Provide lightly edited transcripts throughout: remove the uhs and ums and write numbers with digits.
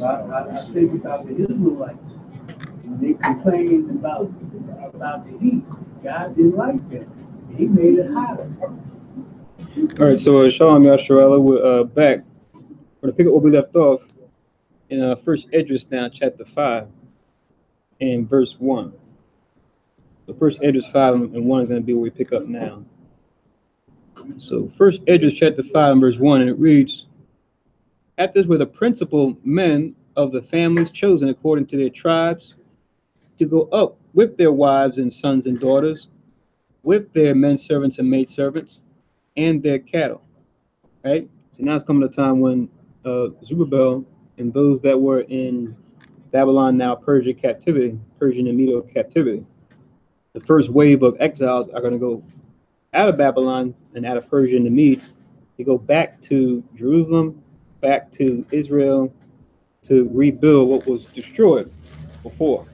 I think about the Israelites. When they complained about the heat, God didn't like that. He made it hotter. All right, so Shalom Yasharala, we're back. We're going to pick up where we left off in First Esdras now, chapter 5 and verse 1. So First Esdras 5 and 1 is going to be where we pick up now. So First Esdras chapter 5 and verse 1, and it reads, "After this were the principal men of the families chosen according to their tribes to go up with their wives and sons and daughters, with their men servants and maid servants, and their cattle." Right? So now it's coming a time when Zerubbabel and those that were in Babylon, now Persian captivity, Persian and Medo captivity, the first wave of exiles are going to go out of Babylon and out of Persia and the Medes to go back to Jerusalem, back to Israel, to rebuild what was destroyed before.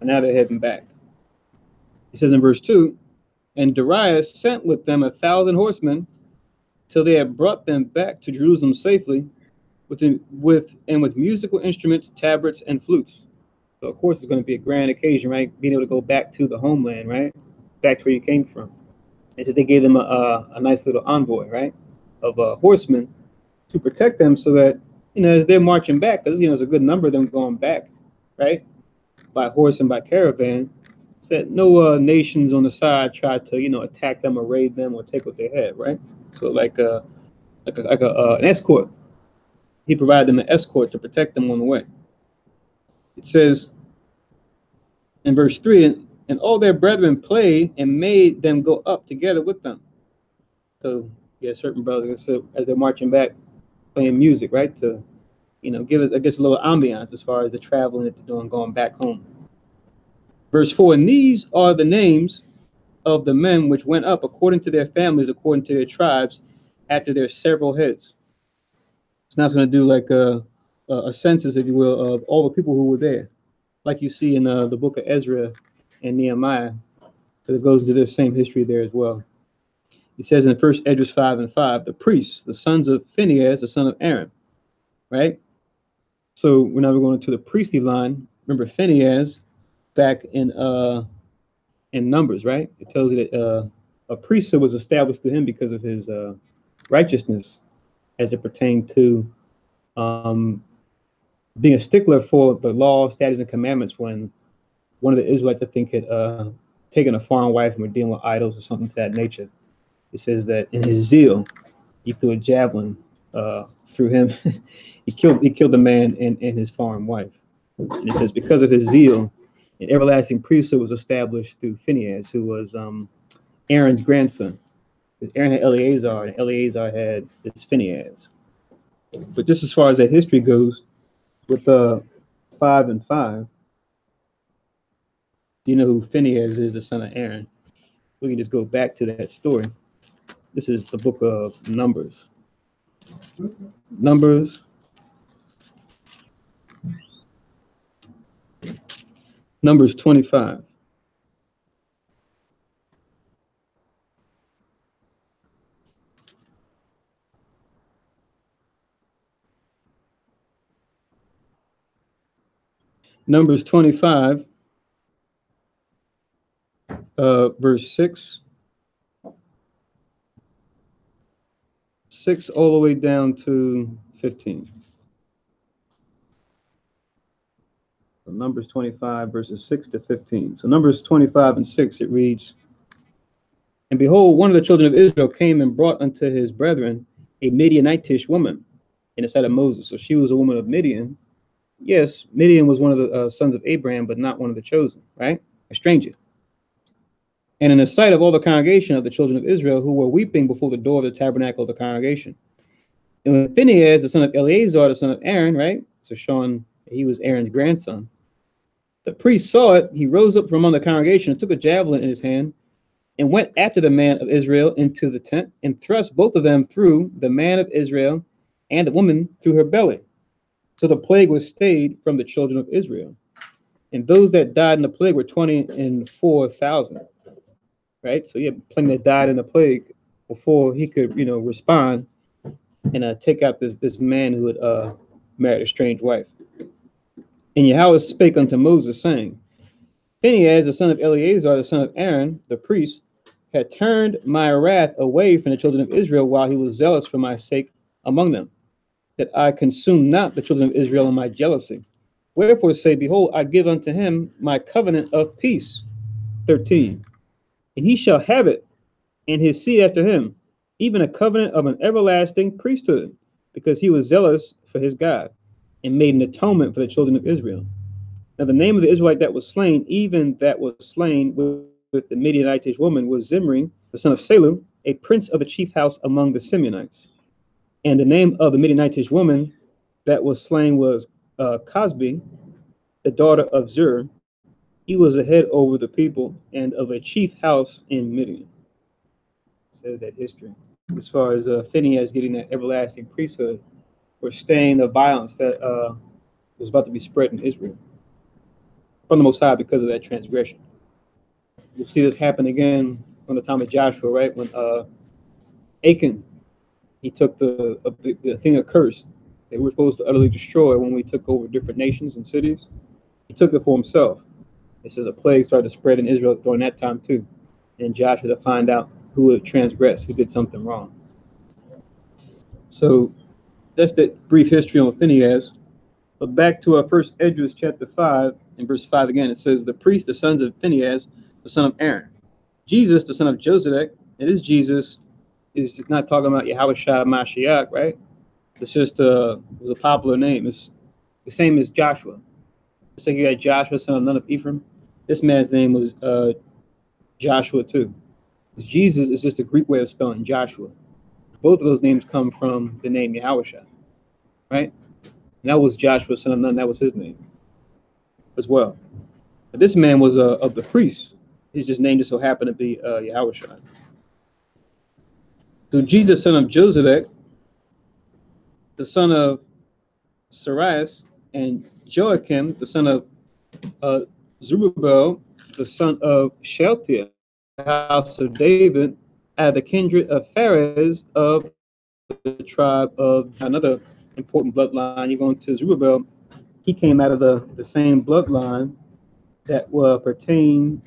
And now they're heading back. It says in verse 2, "And Darius sent with them 1,000 horsemen till they had brought them back to Jerusalem safely, with musical instruments, tabrets, and flutes." So of course it's going to be a grand occasion, right? Being able to go back to the homeland, right? Back to where you came from. And so they gave them a nice little envoy, right? Of horsemen to protect them so that, as they're marching back, because, there's a good number of them going back, right? By horse and by caravan, so that no nations on the side try to, attack them or raid them or take what they had, right? So like an escort. He provided them an escort to protect them on the way. It says in verse 3, "And all their brethren played and made them go up together with them." So, yeah, certain brothers, so as they're marching back, playing music, right? To, give it, I guess, a little ambiance as far as the traveling that they're doing, going back home. Verse 4, "And these are the names of the men which went up according to their families, according to their tribes, after their several heads." So now it's going to do like a census, if you will, of all the people who were there, like you see in the book of Ezra and Nehemiah. So it goes into this same history there as well. It says in First Esdras 5 and 5, "The priests, the sons of Phinehas, the son of Aaron," right? So we're now going to the priestly line. Remember Phinehas back in Numbers, right? It tells you that a priesthood was established to him because of his righteousness as it pertained to being a stickler for the law, statutes, and commandments when one of the Israelites, I think, had taken a foreign wife and were dealing with idols or something to that nature. It says that in his zeal, he threw a javelin through him. he killed the man and his foreign wife. And it says because of his zeal, an everlasting priesthood was established through Phinehas, who was Aaron's grandson. Because Aaron had Eleazar, and Eleazar had this Phinehas. But just as far as that history goes, with 5 and 5, do you know who Phinehas is, the son of Aaron? We can just go back to that story. This is the book of Numbers. Numbers 25. Numbers 25, verse 6. 6 all the way down to 15. So Numbers 25, verses 6 to 15. So Numbers 25 and 6, it reads, "And behold, one of the children of Israel came and brought unto his brethren a Midianitish woman in the sight of Moses." So she was a woman of Midian. Yes, Midian was one of the sons of Abraham, but not one of the chosen, right? A stranger. "And in the sight of all the congregation of the children of Israel, who were weeping before the door of the tabernacle of the congregation. And when Phinehas, the son of Eleazar, the son of Aaron," right? So showing he was Aaron's grandson. "The priest saw it, he rose up from among the congregation and took a javelin in his hand and went after the man of Israel into the tent and thrust both of them through, the man of Israel and the woman through her belly. So the plague was stayed from the children of Israel. And those that died in the plague were 24,000. Right? So you had plenty that died in the plague before he could, respond and take out this man who had married a strange wife. And Yahweh spake unto Moses, saying, Phinehas, the son of Eleazar, the son of Aaron, the priest, had turned my wrath away from the children of Israel while he was zealous for my sake among them, that I consume not the children of Israel in my jealousy. Wherefore say, behold, I give unto him my covenant of peace. 13. And he shall have it, and his seed after him, even a covenant of an everlasting priesthood, because he was zealous for his God, and made an atonement for the children of Israel. Now the name of the Israelite that was slain, even that was slain with the Midianitish woman, was Zimri, the son of Salem, a prince of the chief house among the Simeonites. And the name of the Midianitish woman that was slain was Cosbi, the daughter of Zur. He was a head over the people and of a chief house in Midian. It says that history. As far as Phinehas getting that everlasting priesthood for staying the violence that was about to be spread in Israel from the Most High because of that transgression. We'll see this happen again from the time of Joshua, right? When Achan, he took the thing of curse they were supposed to utterly destroy when we took over different nations and cities. He took it for himself. It says a plague started to spread in Israel during that time too. And Joshua to find out who had transgressed, who did something wrong. So that's the brief history on Phinehas. But back to our first Esdras chapter 5 and verse 5 again, it says, the priest, the sons of Phinehas, the son of Aaron. Jesus, the son of Josedek, it is Jesus, is not talking about Yahweh Shai Mashiach, right? It's just it was a popular name. It's the same as Joshua. It's like you had Joshua, son of Nun of Ephraim. This man's name was Joshua too. Jesus is just a Greek way of spelling Joshua. Both of those names come from the name Yahweh Shai, right? And that was Joshua, son of Nun. That was his name as well. But this man was of the priests. His just name just so happened to be Yahweh Shai. So Jesus, son of Josedek, the son of Sarias, and Joachim, the son of Zerubbabel, the son of Shealtiel, the house of David, at the kindred of Phares of the tribe of another important bloodline. You're going to Zerubbabel. He came out of the same bloodline that pertained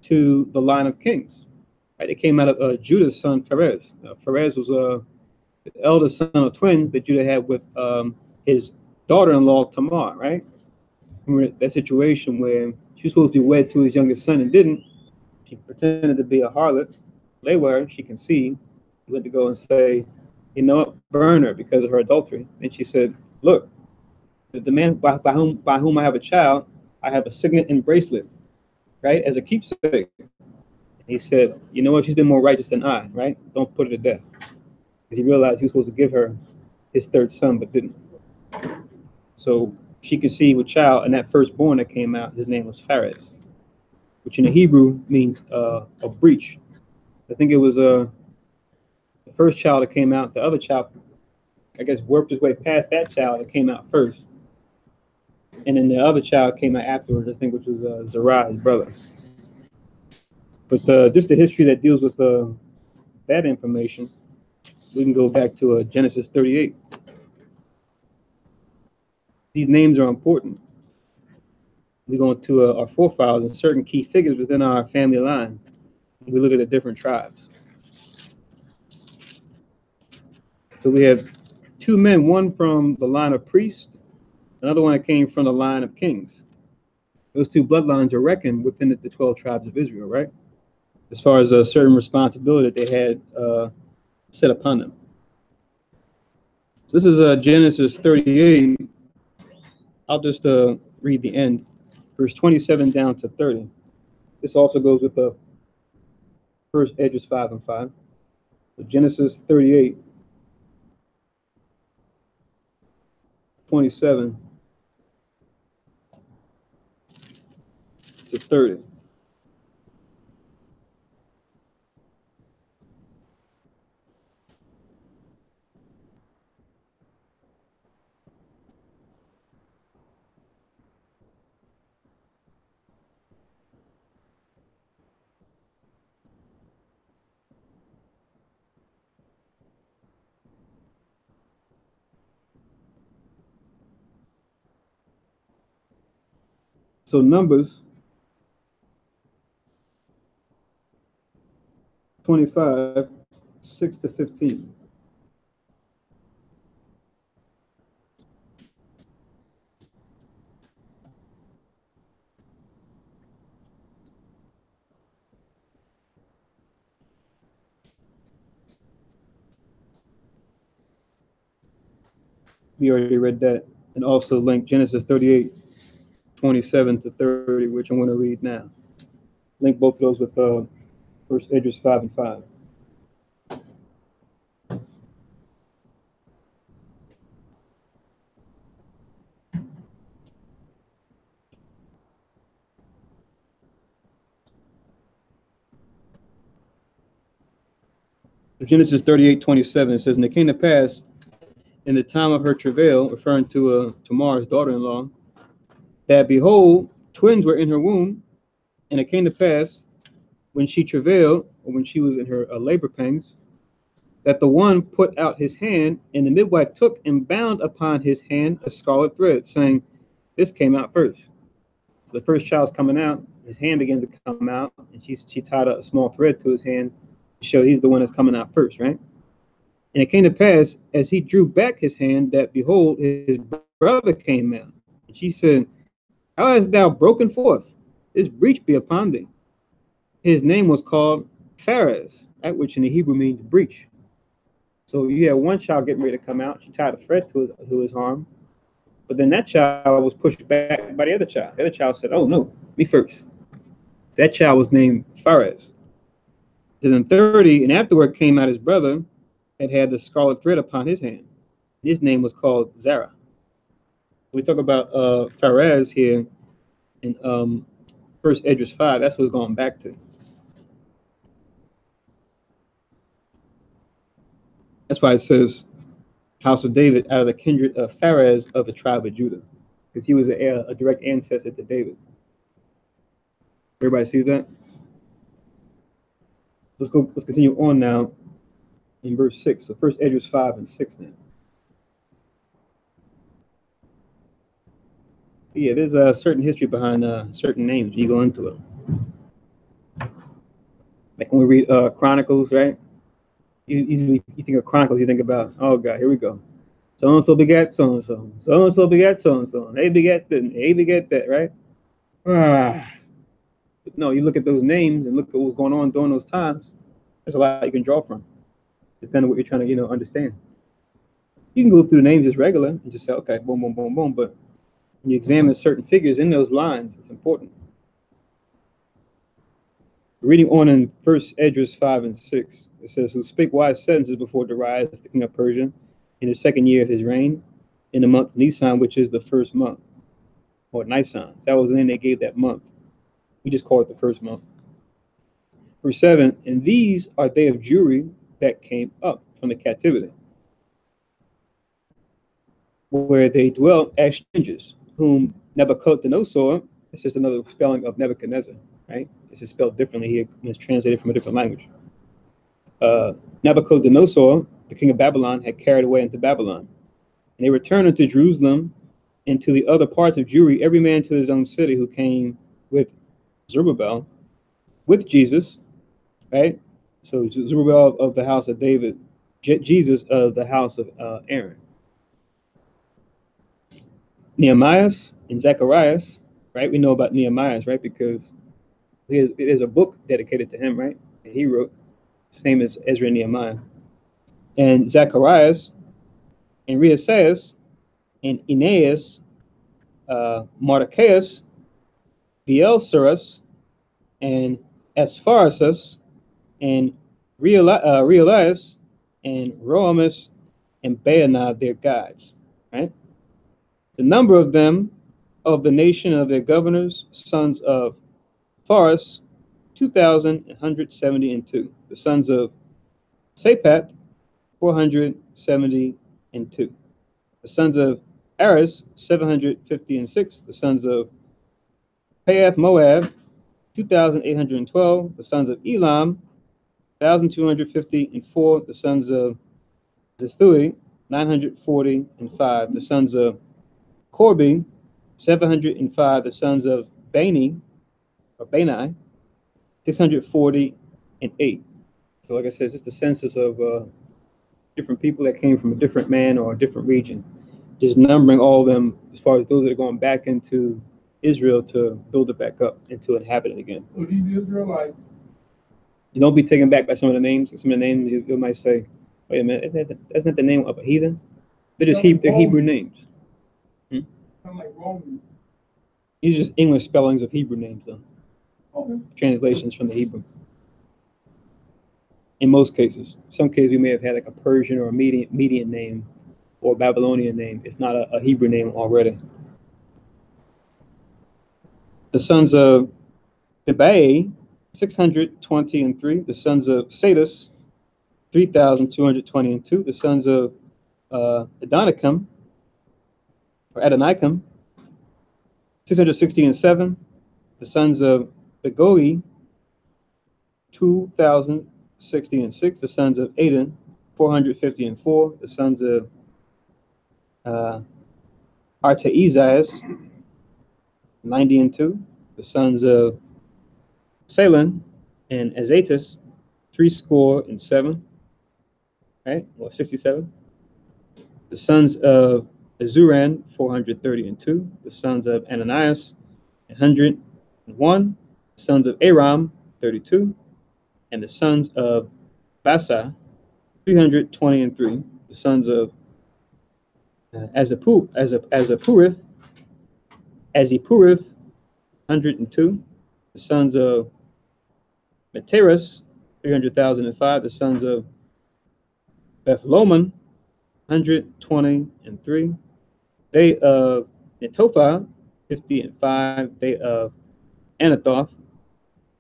to the line of kings. Right? It came out of Judah's son Phares. Phares was the eldest son of twins that Judah had with his daughter-in-law Tamar. Right? Remember that situation where she was supposed to be wed to his youngest son and didn't. She pretended to be a harlot. They were. She conceived. He went to go and say, you know what, burn her because of her adultery. And she said, look, the man by whom I have a child, I have a signet and bracelet, right, as a keepsake. He said, you know what, she's been more righteous than I, right? Don't put her to death. Because he realized he was supposed to give her his third son, but didn't. So she conceived a child, and that firstborn that came out, his name was Phares, which in the Hebrew means a breach. I think it was the first child that came out. The other child, I guess, worked his way past that child that came out first. And then the other child came out afterwards, I think, which was Zerah, his brother. But just the history that deals with that information, we can go back to Genesis 38. These names are important. We go into our forefathers and certain key figures within our family line. We look at the different tribes. So we have two men, one from the line of priests, another one that came from the line of kings. Those two bloodlines are reckoned within the 12 tribes of Israel, right? As far as a certain responsibility that they had set upon them. So this is Genesis 38. I'll just read the end, verse 27 down to 30. This also goes with the first Esdras 5 and 5. So Genesis 38, 27 to 30. So Numbers 25, 6 to 15. We already read that. And also link Genesis 38, 27 to 30, which I'm going to read now. Link both of those with First Esdras 5 and 5. Genesis 38, 27, it says, and it came to pass in the time of her travail, referring to Tamar's daughter-in-law, that behold, twins were in her womb, and it came to pass when she travailed, or when she was in her labor pangs, that the one put out his hand, and the midwife took and bound upon his hand a scarlet thread, saying, this came out first. So the first child's coming out, his hand begins to come out, and she tied a small thread to his hand to show he's the one that's coming out first, right? And it came to pass, as he drew back his hand, that behold, his brother came out. And she said, how hast thou broken forth? This breach be upon thee. His name was called Phares, right, which in the Hebrew means breach. So you had one child getting ready to come out. She tied a thread to his arm. But then that child was pushed back by the other child. The other child said, oh, no, me first. That child was named Phares. Then 30, and afterward came out his brother that had the scarlet thread upon his hand. His name was called Zerah. We talk about Phares here in First Esdras 5. That's what it's going back to. That's why it says house of David out of the kindred of Phares of the tribe of Judah, because he was a direct ancestor to David. Everybody sees that? Let's continue on now in verse 6. So First Esdras 5 and 6 now. Yeah, there's a certain history behind certain names. You go into it. Like when we read Chronicles, right? You think of Chronicles, you think about, oh God, here we go. So and so begat so and so. So and so begat so and so. They begat that. They begat that, right? No, you look at those names and look at what's going on during those times. There's a lot you can draw from, depending on what you're trying to, understand. You can go through the names just regular and just say, okay, boom, boom, boom, boom. But when you examine certain figures in those lines, it's important. Reading on in First Esdras 5 and 6, it says, who spake wise sentences before Darius, the king of Persia, in the second year of his reign, in the month Nisan, which is the first month, or Nisan. That was the name they gave that month. We just call it the first month. Verse 7, and these are they of Jewry that came up from the captivity, where they dwelt as strangers, whom Nebuchadnezzar, it's just another spelling of Nebuchadnezzar, right? It's just spelled differently here when it's translated from a different language. Nebuchadnezzar, the king of Babylon, had carried away into Babylon. And they returned unto Jerusalem and to the other parts of Jewry, every man to his own city, who came with Zerubbabel, with Jesus, right? So Zerubbabel of the house of David, Jesus of the house of Aaron. Nehemiah and Zacharias, right? We know about Nehemiah, right? Because there's a book dedicated to him, right? That he wrote, same as Ezra and Nehemiah. And Zacharias and Reasias and Aeneas, Mardochaeus, Beelzerus, and Aspharasus, and Realias, and Roamus, and Baanah, their guides, right? The number of them of the nation of their governors, sons of Phares, 2,172. The sons of Saphat, 472. The sons of Aris, 756. The sons of Pahath Moab, 2,812. The sons of Elam, 1,254. The sons of Zethui, 945. The sons of Corbi, 705. The sons of Bani, or Bani, 648. So like I said, it's just the census of different people that came from a different man or a different region. Just numbering all of them as far as those that are going back into Israel to build it back up and to inhabit it again. So these Israelites, You don't be taken back by some of the names. Some of the names you might say, wait a minute, that's not the name of a heathen. They're just they're Hebrew names. sound like Romans. These are just English spellings of Hebrew names, though. Okay. Translations from the Hebrew. In most cases. Some cases we may have had like a Persian or a Median name or a Babylonian name, if not a Hebrew name already. The sons of Bebai, 623. The sons of Sadus, 3,222. The sons of Adonicum, or Adonicum, 667. The sons of Begoi, 2,066. The sons of Aden, 454. The sons of Artaizas, 90. The sons of Salon and Azatus, 67. Right, or 67. The sons of Azuran, 432. The sons of Ananias, 101. The sons of Aram, 32. And the sons of Basa, 323. The sons of Azapurith, 102. The sons of Materas, 300,005. The sons of Bethloman, 123. They of Netophah, 50:5. They of Anathoth,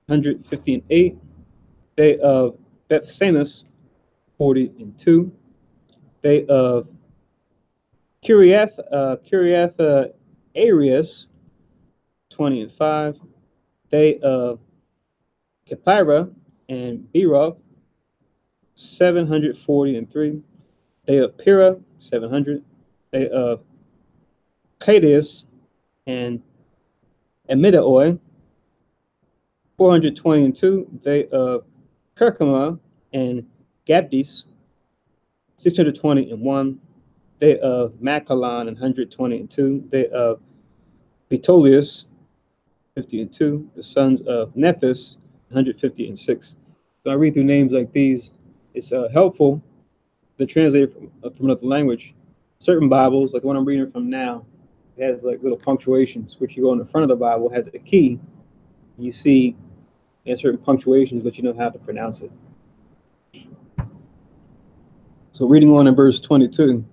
158. They of Bethsamis, 40:2. They of Kiriath Arias, 20:5. They of Kephira and Beroth, 740:3. They of Pira, 700. They of Cadius and Amidaoi, 422. They of Kerkama and Gabdis, 621. They of Macalon, 122. They of Betolius, 50:2. The sons of Nephis, 150:6. So I read through names like these. It's helpful to translate from another language. Certain Bibles, like the one I'm reading from now, it has like little punctuations, which you go in the front of the Bible, has a key. You see, and certain punctuations let you know how to pronounce it. So reading on in verse 22,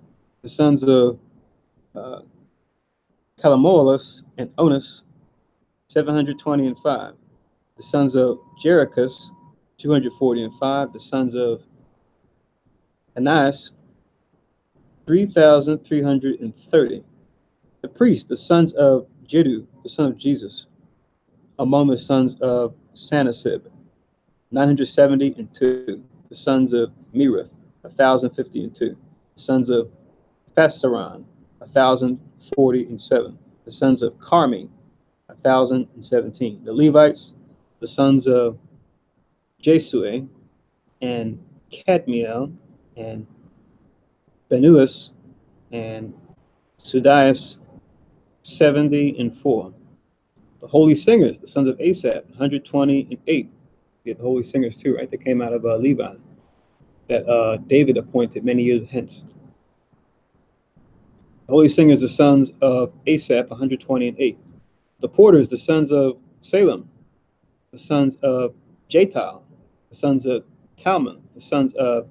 the sons of Calamolas and Onus, 720:5. The sons of Jericus, 240:5. The sons of Ananias, 3,330. The priests, the sons of Jiddu, the son of Jesus, among the sons of Sanasib, 970:2. The sons of Merith, 1,050:2. The sons of Phasaron, 1,040:7. The sons of Carmi, 1,017. The Levites, the sons of Jesue and Cadmiel and Benuas and Sudias, 70:4. The holy singers, the sons of Asaph, 120:8. You get the holy singers too, right? They came out of Levi, that David appointed many years hence. The holy singers, the sons of Asaph, 120:8. The porters, the sons of Salem, the sons of Jatal, the sons of Talmon, the sons of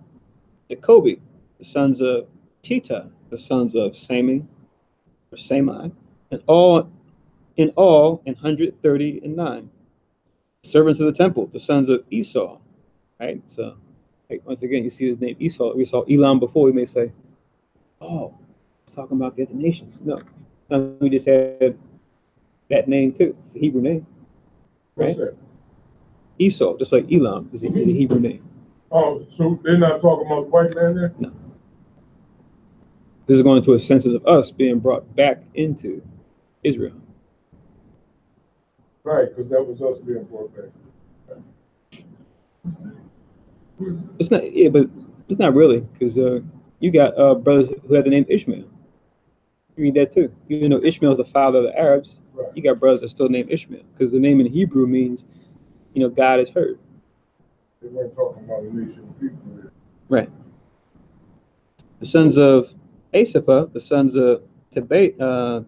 Jacobi, the sons of Tita, the sons of Sami, or Samai, and all in 139. Servants of the temple, the sons of Esau, right? So, like, once again, you see the name Esau. We saw Elam before. We may say, oh, it's talking about the other nations. No, we just had that name too. It's a Hebrew name, right? What's that? Esau, just like Elam, is a Hebrew name. Oh, so they're not talking about the white man there? No. This is going to a census of us being brought back into Israel. Right, because that was us being brought back. It's not, yeah, but it's not really, because you got brothers who have the name Ishmael. You read that too. You know, Ishmael is the father of the Arabs. Right. You got brothers that still named Ishmael, because the name in Hebrew means, you know, God is heard. They weren't talking about a nation of people there. Right. The sons of Asapha, the sons of Tebaoth,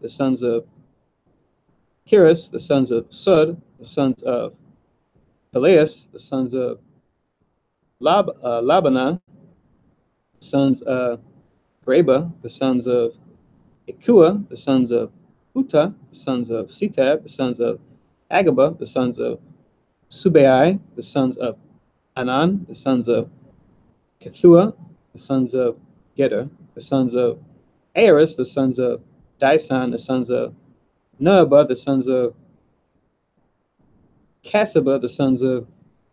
the sons of Kiris, the sons of Sud, the sons of Peleus, the sons of Labanah, the sons of Greba, the sons of Ikua, the sons of Uta, the sons of Sitab, the sons of Agaba, the sons of Subai, the sons of Anan, the sons of Kethua, the sons of Geder, the sons of Aris, the sons of Dyson, the sons of Noaba, the sons of Casaba, the sons of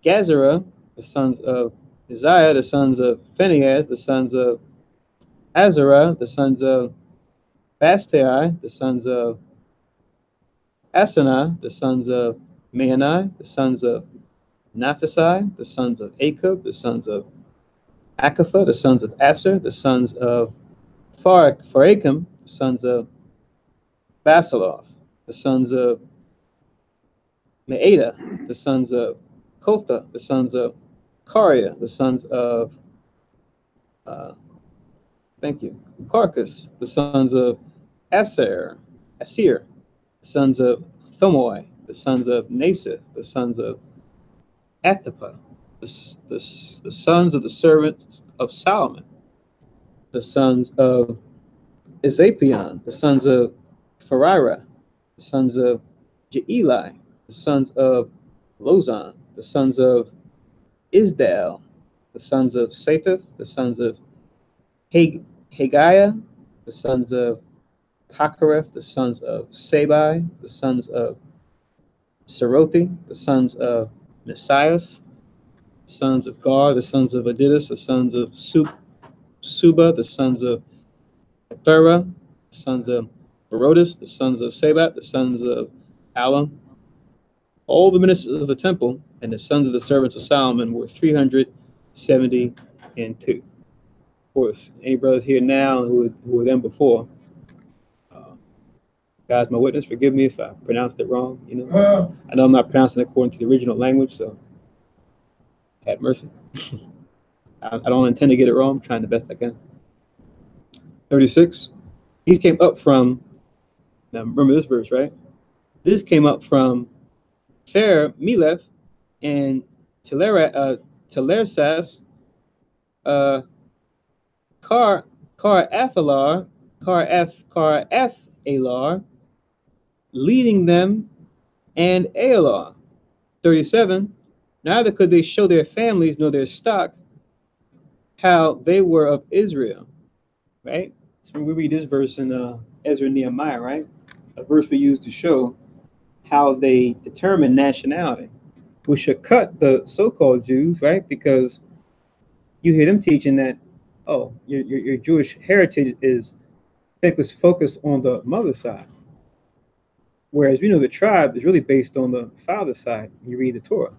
Gazara, the sons of Isaiah, the sons of Phinehas, the sons of Azarah, the sons of Bastai, the sons of Asanah, the sons of Mahani, the sons of Naphtali, the sons of Akub, the sons of Akapha, the sons of Aser, the sons of Pharakim, the sons of Basiloth, the sons of Maada, the sons of Kotha, the sons of Karia, the sons of Carcas, the sons of Asir, the sons of Thomoi, the sons of Nasith, the sons of Athipa, the sons of the servants of Solomon, the sons of Ezapion, the sons of Farira, the sons of Jeeli, the sons of Lozan, the sons of Isdal, the sons of Saphith, the sons of Hagiah, the sons of Hakareth, the sons of Sabai, the sons of Serothi, the sons of Messias, the sons of Gar, the sons of Adidas, the sons of Suba, the sons of Thera, the sons of Herodas, the sons of Sabat, the sons of Alam. All the ministers of the temple and the sons of the servants of Solomon were 372. Of course, any brothers here now who were them before, God's my witness, forgive me if I pronounced it wrong. You know, I know I'm not pronouncing it according to the original language, so have mercy. I don't intend to get it wrong. I'm trying the best I can. 36. These came up from, now remember this verse, right? This came up from Melech and Telersas, Kar-Athalar, leading them, and Alar. 37. Neither could they show their families nor their stock how they were of Israel. Right? So we read this verse in Ezra and Nehemiah, right? A verse we use to show how they determine nationality. We should cut the so-called Jews, right? Because you hear them teaching that, oh, your Jewish heritage is focused on the mother side. Whereas, you know, the tribe is really based on the father side. You read the Torah,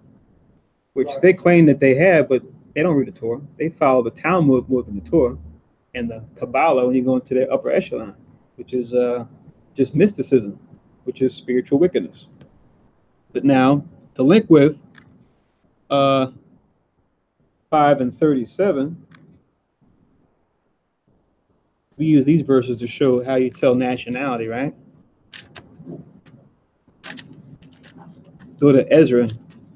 which they claim that they have, but they don't read the Torah. They follow the Talmud more than the Torah and the Kabbalah when you go into their upper echelon, which is just mysticism, which is spiritual wickedness. But now, to link with 5 and 37, we use these verses to show how you tell nationality, right? Go to Ezra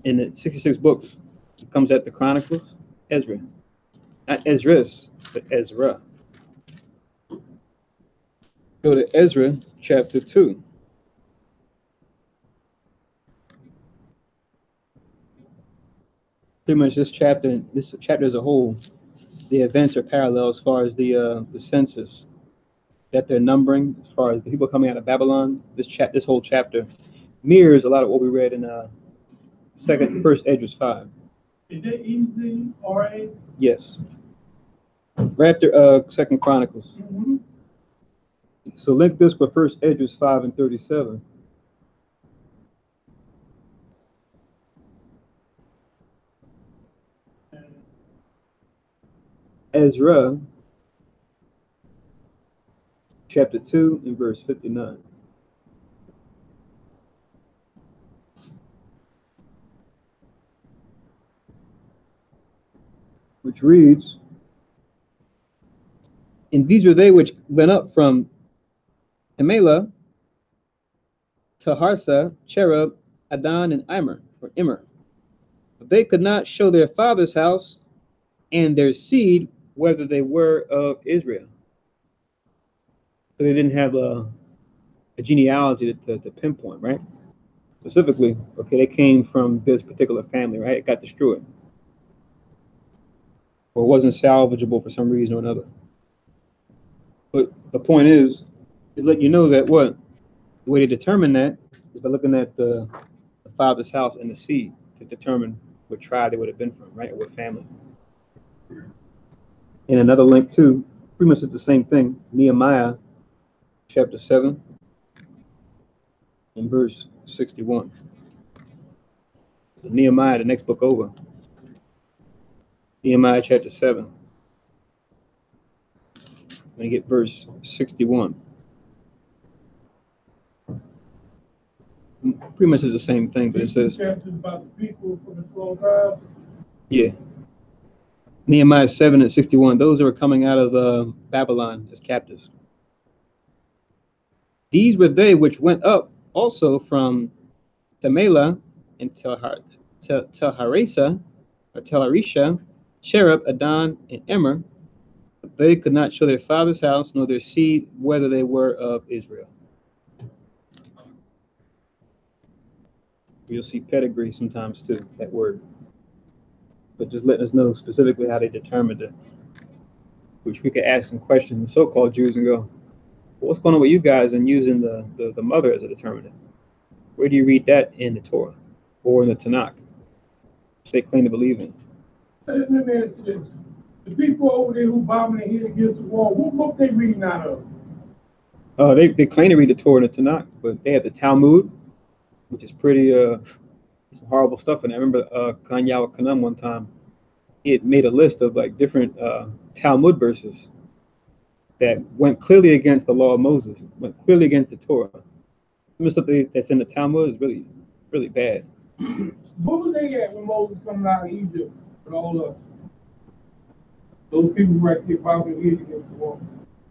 in the 66 books. It comes at the Chronicles. Ezra. Not Esdras, but Ezra. Go to Ezra chapter 2. Pretty much this chapter as a whole, the events are parallel as far as the census that they're numbering, as far as the people coming out of Babylon. This whole chapter mirrors a lot of what we read in First Esdras 5. Is it EZRA? Yes. Right after Second Chronicles. So link this with First Esdras 5 and 37. Ezra chapter 2 and verse 59. Which reads, and these were they which went up from Emela, Taharsa, Cherub, Adon, and Immer. But they could not show their father's house and their seed whether they were of Israel. So they didn't have a genealogy to pinpoint, right? Specifically, okay, they came from this particular family, right? It got destroyed. Or wasn't salvageable for some reason or another. But the point is let you know that what? The way to determine that is by looking at the father's house and the seed to determine what tribe they would have been from, right? Or what family. And another link too, pretty much it's the same thing. Nehemiah chapter 7 and verse 61. So Nehemiah, the next book over. Nehemiah chapter 7. When you get verse 61. Pretty much is the same thing, but it says about the people from the 12 tribes. Yeah. Nehemiah 7 and 61. Those who are coming out of Babylon as captives. These were they which went up also from Temela and Telharesa, or Telarisha, Cherub, Adon, and Immer. But they could not show their father's house nor their seed whether they were of Israel. You'll see pedigree sometimes too, that word. But just letting us know specifically how they determined it. Which we could ask some questions, the so-called Jews, and go, well, what's going on with you guys in using the mother as a determinant? Where do you read that in the Torah or in the Tanakh, which they claim to believe in? Let me ask you this. The people over there who bombing their head against the wall, what book they reading out of? They claim to read the Torah and the Tanakh, but they have the Talmud, which is pretty some horrible stuff. And I remember Kanyawa Kanam one time, he had made a list of like different Talmud verses that went clearly against the law of Moses, went clearly against the Torah. Some of the stuff that's in the Talmud is really, really bad. What was they at when Moses coming out of Egypt with all us? Those people right there bombing their head against the wall.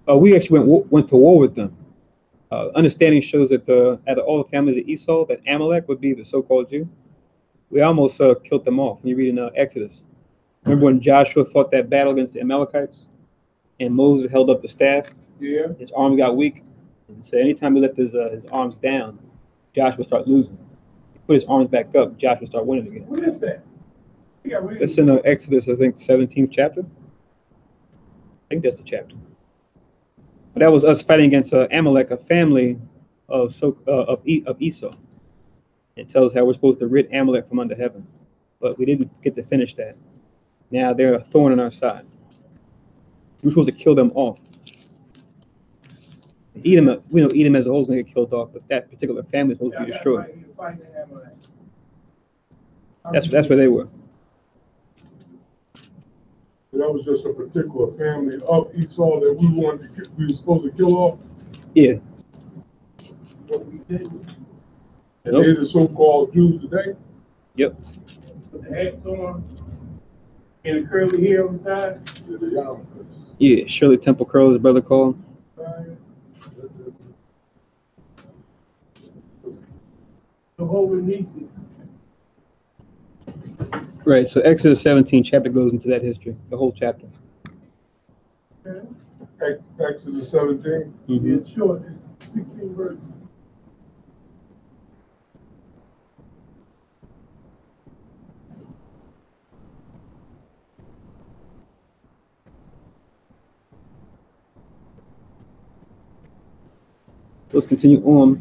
We actually went to war with them. Understanding shows that out of all the families of Esau, that Amalek would be the so-called Jew. We almost killed them off. When you read in Exodus, remember when Joshua fought that battle against the Amalekites, and Moses held up the staff? Yeah. His arms got weak, and so anytime he left his arms down, Joshua start losing. He put his arms back up, Joshua start winning again. What is that? That's in Exodus, I think, 17th chapter. I think that's the chapter. But that was us fighting against Amalek, a family of Esau. It tells us how we're supposed to rid Amalek from under heaven, but we didn't get to finish that. Now they're a thorn in our side. We're supposed to kill them off. Edom, we know Edom as a whole is going to get killed off, but that particular family is supposed to be destroyed. That's where they were. That was just a particular family of Esau that we were supposed to kill off. Yeah. What we did. And they're the so-called Jews today. Yep. Put the hats on and the curly hair on the side. Yeah, Shirley Temple Crow, his brother called. Jehovah Nissi. Right, so Exodus 17 chapter goes into that history, the whole chapter. Exodus 17? Mm-hmm. It's short, it's 16 verses. Let's continue on.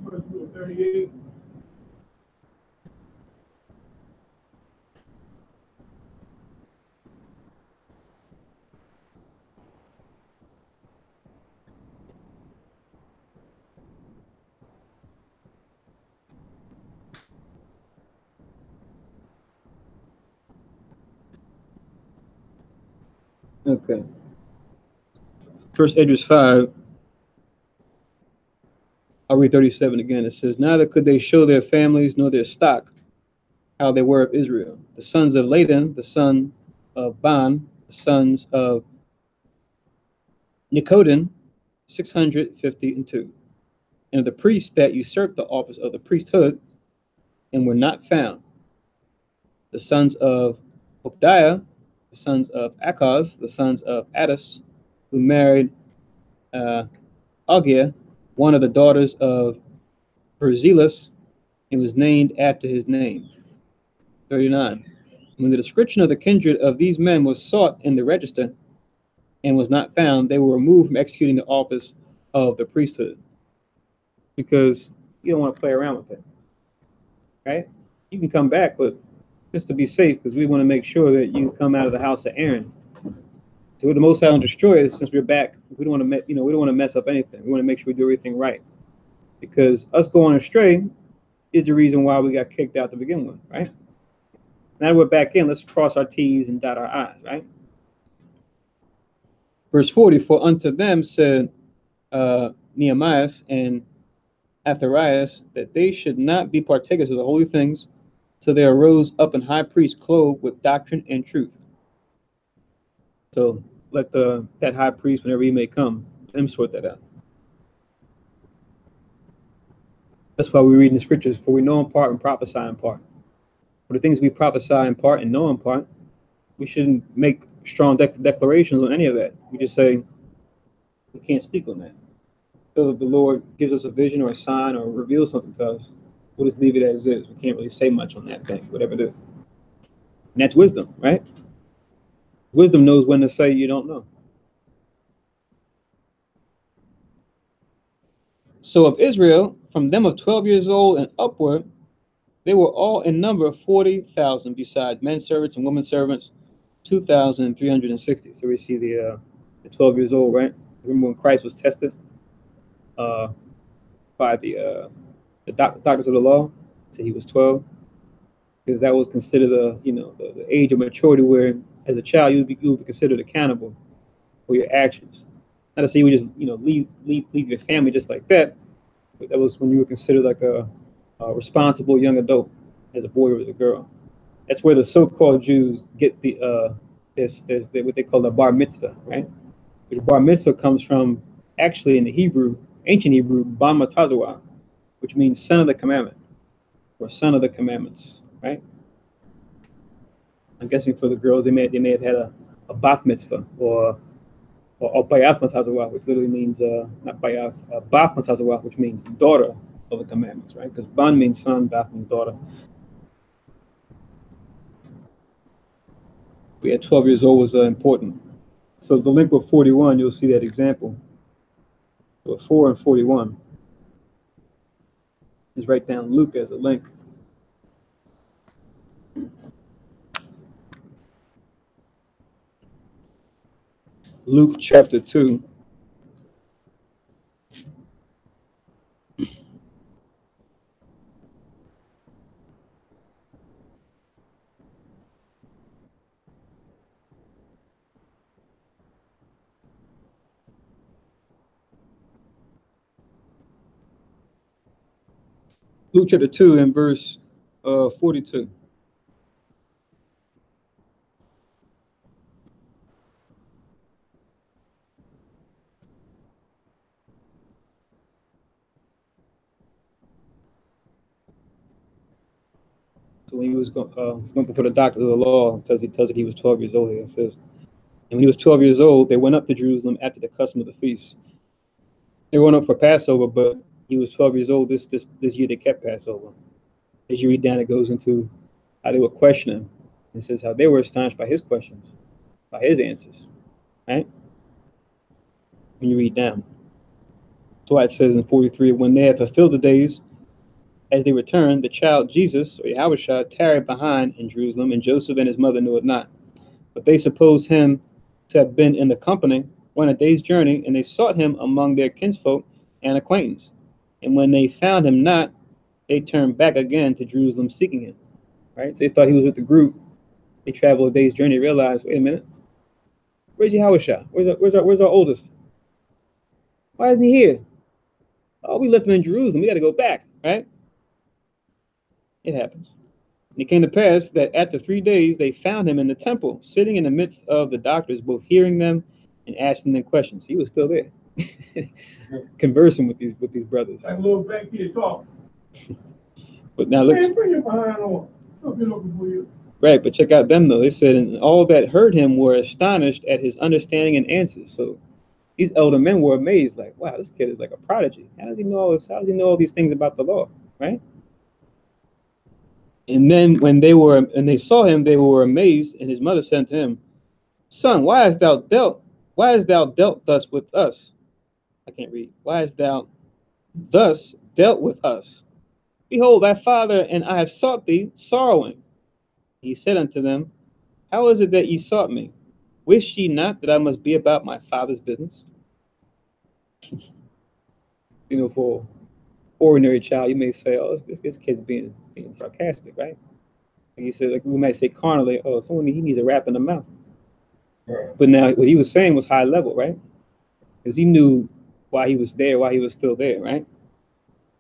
Verse 38. Okay. First Esdras 5, I'll read 37 again. It says, neither could they show their families nor their stock, how they were of Israel. The sons of Ladan, the son of Ban, the sons of Nicodan, 652. And of the priests that usurped the office of the priesthood and were not found, the sons of Obadiah, the sons of Akaz, the sons of Addis, who married Agiah, one of the daughters of Berzellus, and was named after his name. 39. When the description of the kindred of these men was sought in the register and was not found, they were removed from executing the office of the priesthood. Because you don't want to play around with it, right? You can come back, but just to be safe, because we want to make sure that you come out of the house of Aaron. So the Most High will destroy us since we're back. We don't want to, we don't want to mess up anything. We want to make sure we do everything right. Because us going astray is the reason why we got kicked out to begin with, right? Now we're back in, let's cross our T's and dot our I's, right? Verse 40, for unto them said Nehemiah and Athaliah that they should not be partakers of the holy things, till there arose up an high priest clothed with doctrine and truth. So let that high priest, whenever he may come, let him sort that out. That's why we read in the scriptures, for we know in part and prophesy in part. For the things we prophesy in part and know in part, we shouldn't make strong declarations on any of that. We just say, we can't speak on that. So if the Lord gives us a vision or a sign or reveals something to us, we'll just leave it as is. We can't really say much on that thing, whatever it is. And that's wisdom, right? Wisdom knows when to say you don't know. So of Israel, from them of 12 years old and upward, they were all in number of 40,000, besides men servants and women servants, 2,360. So we see the 12 years old, right? Remember when Christ was tested by the doctors of the law? So he was 12, because that was considered the age of maturity, where as a child you would be considered accountable for your actions. Not to say you would just leave your family just like that, but that was when you were considered like a responsible young adult, as a boy or as a girl. That's where the so-called Jews get there's what they call the bar mitzvah, right? Which bar mitzvah comes from, actually in the Hebrew, ancient Hebrew, bar matazawah, which means son of the commandment or son of the commandments, right? I'm guessing for the girls, they may have had a bath mitzvah or bayath matazawah, which literally means not bayath, bath matazawah, which means daughter of the commandments, right? Because ban means son, bath means daughter. We had 12 years old was important. So the link with 41, you'll see that example. So 4 and 41 is write down Luke as a link. Luke chapter 2. Luke chapter 2 and verse 42. So when he was went before the doctor of the law, it tells it he was 12 years old. It says, and when he was 12 years old, they went up to Jerusalem after the custom of the feast. They went up for Passover, but he was 12 years old. This year they kept Passover. As you read down, it goes into how they were questioning. It says how they were astonished by his questions, by his answers, right? When you read down. That's why it says in 43, when they had fulfilled the days, as they returned, the child Jesus, or Yahushua, tarried behind in Jerusalem, and Joseph and his mother knew it not. But they supposed him to have been in the company on a day's journey, and they sought him among their kinsfolk and acquaintance. And when they found him not, they turned back again to Jerusalem seeking him. Right? So they thought he was with the group. They traveled a day's journey, realized, wait a minute, Where's Yahushua? Where's our oldest? Why isn't he here? Oh, we left him in Jerusalem. We got to go back, right? It happens. And it came to pass that after 3 days, they found him in the temple, sitting in the midst of the doctors, both hearing them and asking them questions. He was still there, conversing with these brothers. Like a little back here talk. But now look. Man, bring your behind on. I'll be looking for you. Right, but check out them though. They said, and all that heard him were astonished at his understanding and answers. So these elder men were amazed, like, wow, this kid is like a prodigy. How does he know all this? How does he know all these things about the law? Right? And then when they saw him, they were amazed, and his mother said to him, Son, why hast thou dealt thus with us? I can't read. Why hast thou thus dealt with us? Behold, thy father and I have sought thee, sorrowing. He said unto them, How is it that ye sought me? Wish ye not that I must be about my father's business? For ordinary child, you may say, oh, this kid's being sarcastic, right? Like he said, like we might say carnally, oh, someone he needs a rap in the mouth. Right. But now what he was saying was high level, right? Because he knew why he was there, why he was still there, right?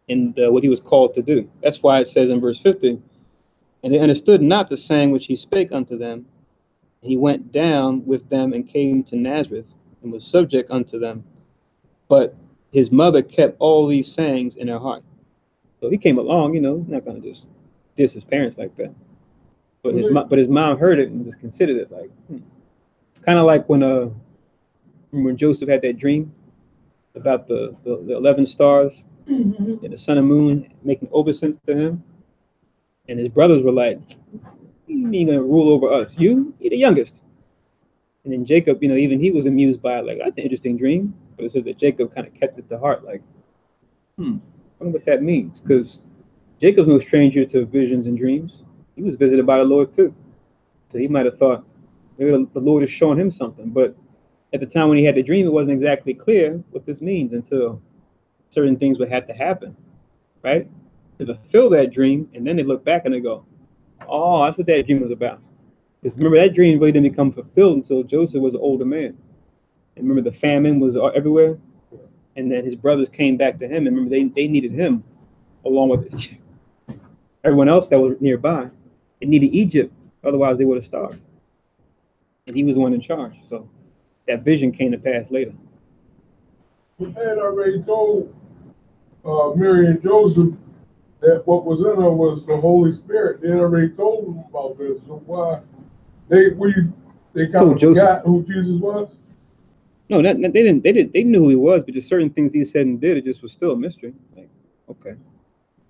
And what he was called to do. That's why it says in verse 50, and they understood not the saying which he spake unto them. He went down with them and came to Nazareth and was subject unto them. But his mother kept all these sayings in her heart. So he came along, not going to just diss his parents like that. But his mom heard it and just considered it like, kind of like when Joseph had that dream about the 11 stars and the sun and moon making obeisance to him. And his brothers were like, you mean going to rule over us? You're the youngest. And then Jacob, even he was amused by it, like, that's an interesting dream. But it says that Jacob kind of kept it to heart, like, I wonder what that means. Because Jacob's no stranger to visions and dreams. He was visited by the Lord too. So he might have thought, maybe the Lord is showing him something. But at the time when he had the dream, it wasn't exactly clear what this means until certain things would have to happen, right? To fulfill that dream, and then they look back and they go, oh, that's what that dream was about. Because remember, that dream really didn't become fulfilled until Joseph was an older man. And remember, the famine was everywhere. And then his brothers came back to him. And remember, they needed him along with everyone else that was nearby. They needed Egypt. Otherwise, they would have starved. And he was the one in charge. So that vision came to pass later. He had already told Mary and Joseph that what was in her was the Holy Spirit. They had already told them about this. So why they kind of forgot who Jesus was? No, they didn't. They knew who he was, but just certain things he said and did, it just was still a mystery. Like, okay,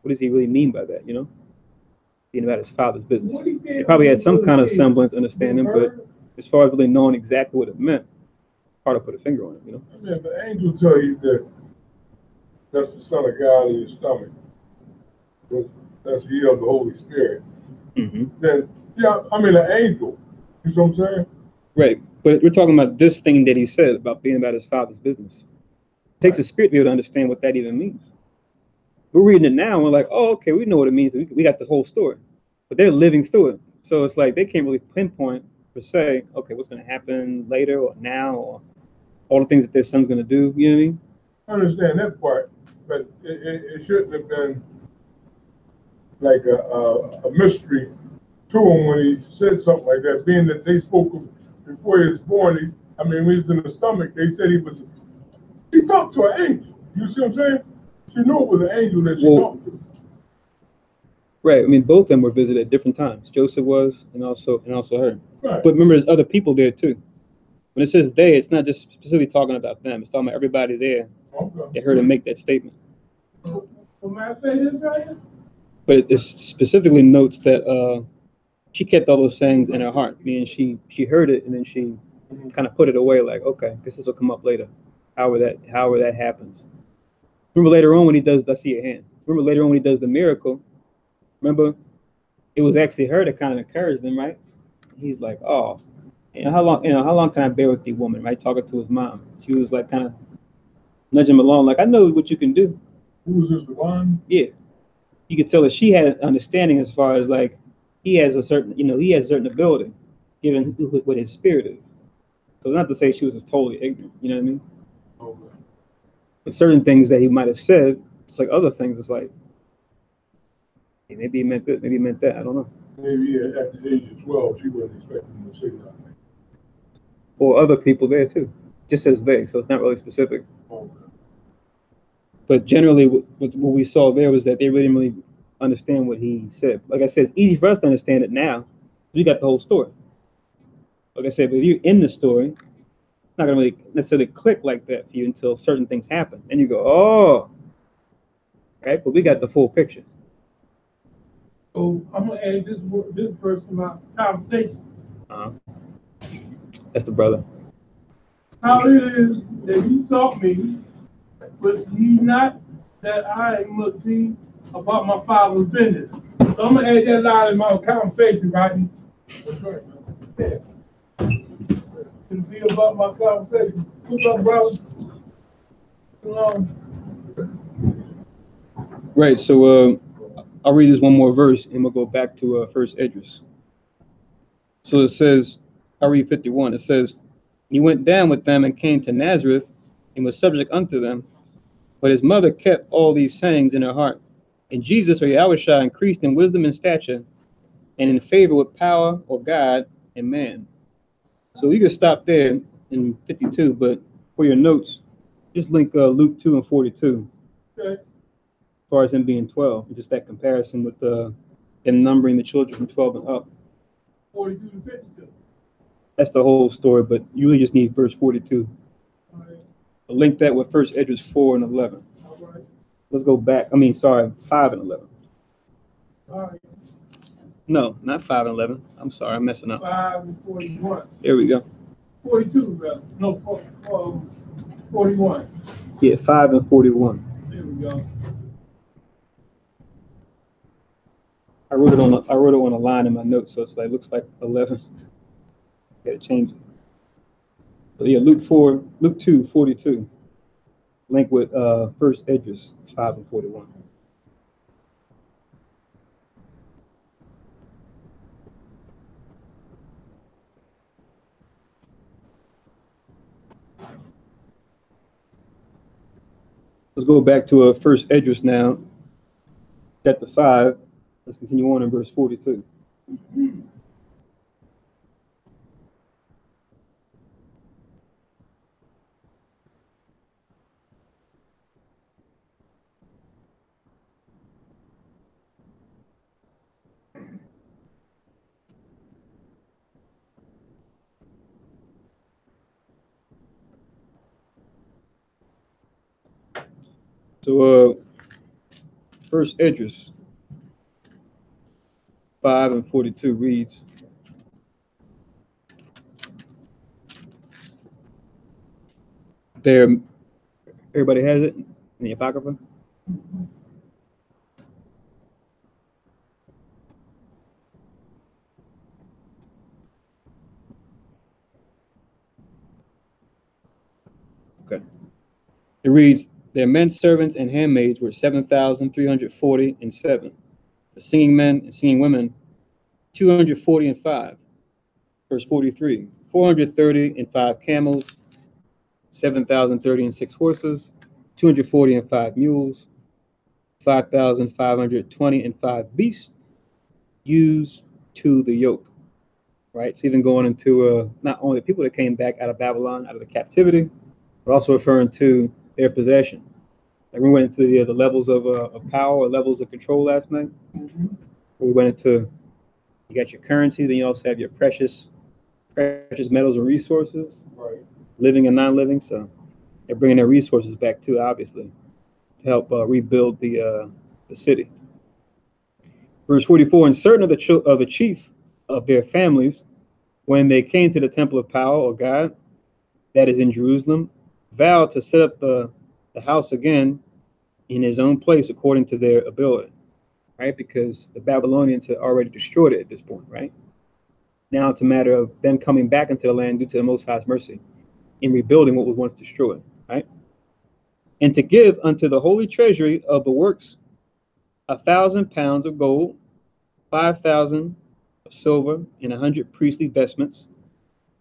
what does he really mean by that? Being about his father's business. They probably had some kind of semblance understanding, but as far as really knowing exactly what it meant, hard to put a finger on it. I mean, if the angel tell you that that's the Son of God in your stomach, that's he of the Holy Spirit. Then an angel. You know what I'm saying? Right. But we're talking about this thing that he said about being about his father's business. It takes a spirit to be able to understand what that even means. We're reading it now and we're like, oh, okay, we know what it means. We got the whole story. But they're living through it. So it's like they can't really pinpoint per se, okay, what's going to happen later or now or all the things that their son's going to do. You know what I mean? I understand that part, but it shouldn't have been like a mystery to him when he said something like that, being that they spoke before he was born. When he was in the stomach, they said he talked to an angel. You see what I'm saying? She knew it was an angel that she talked to. Right. Both of them were visited at different times. Joseph was, and also her. Right. But remember, there's other people there too. When it says they, it's not just specifically talking about them. It's talking about everybody there. Okay. They heard him make that statement. May I say this right here? But it specifically notes that she kept all those sayings in her heart. Meaning she heard it and then she kind of put it away, like, okay, guess this will come up later. However that happens. Remember later on when he does, I see your hand. Remember later on when he does the miracle. Remember, it was actually her that kind of encouraged them, right? He's like, oh, how long can I bear with the woman, right? Talking to his mom. She was like kind of nudging him along, like, I know what you can do. Who was this, the one? Yeah. You could tell that she had an understanding as far as like he has a certain ability, given what his spirit is. So not to say she was just totally ignorant, you know what I mean? Okay. But certain things that he might have said, just like other things, it's like, hey, maybe he meant this, maybe he meant that, I don't know. Maybe at the age of 12, she wasn't expecting him to say nothing. Or other people there too, just as they, so it's not really specific. Okay. But generally, what we saw there was that they really didn't really understand what he said. Like I said, it's easy for us to understand it now. We got the whole story. Like I said, but if you're in the story, it's not gonna really necessarily click like that for you until certain things happen. And you go, oh, right? But we got the full picture. So I'm gonna add this verse to my conversation. Uh-huh. That's the brother. How it is that he sought me, but ye not that I must be about my father's business. So I'm gonna add that line in my conversation, right? That's right, man. Yeah. To be about my conversation. What's up, brother? Right. So I'll read this one more verse, and we'll go back to first Esdras. So it says, I'll read 51. It says, he went down with them and came to Nazareth and was subject unto them. But his mother kept all these sayings in her heart. And Jesus, or Yahushua, increased in wisdom and stature and in favor with power or God and man. So you can stop there in 52, but for your notes, just link Luke 2 and 42. Okay. As far as him being 12, and just that comparison with them numbering the children from 12 and up. 42 to 52. That's the whole story, but you really just need verse 42. All right. I'll link that with first Esdras 4 and 11. All right. Let's go back. 5 and 11. All right. No, not 5 and 11. I'm sorry, I'm messing up. 5 and 41. There we go. 42, brother. No, 41. Yeah, 5 and 41. There we go. I wrote it on a line in my notes, so it's like looks like 11. Gotta change it. But yeah, Luke 2, 42. Link with first Esdras 5 and 41. Let's go back to first Esdras now, chapter 5. Let's continue on in verse 42. So first Esdras 5 and 42 reads, there, everybody has it in the Apocrypha? Okay. It reads, their men servants and handmaids were 7,340 and 7. The singing men and singing women, 240 and 5. Verse 43, 430 and 5 camels, 7,030 and 6 horses, 240 and 5 mules, 5,520 and 5 beasts used to the yoke. Right? So even going into not only the people that came back out of Babylon, out of the captivity, but also referring to their possession. Like we went into the levels of power or levels of control last night. Mm-hmm. We went into, you got your currency, then you also have your precious metals and resources, Right. living and non-living. So they're bringing their resources back too, obviously, to help rebuild the city. Verse 44, and certain of the chief of their families, when they came to the temple of power or God, that is in Jerusalem, vowed to set up the house again in his own place according to their ability, right? Because the Babylonians had already destroyed it at this point, right? Now it's a matter of them coming back into the land due to the Most High's mercy in rebuilding what was once destroyed, right? And to give unto the holy treasury of the works 1,000 pounds of gold, 5,000 of silver, and 100 priestly vestments,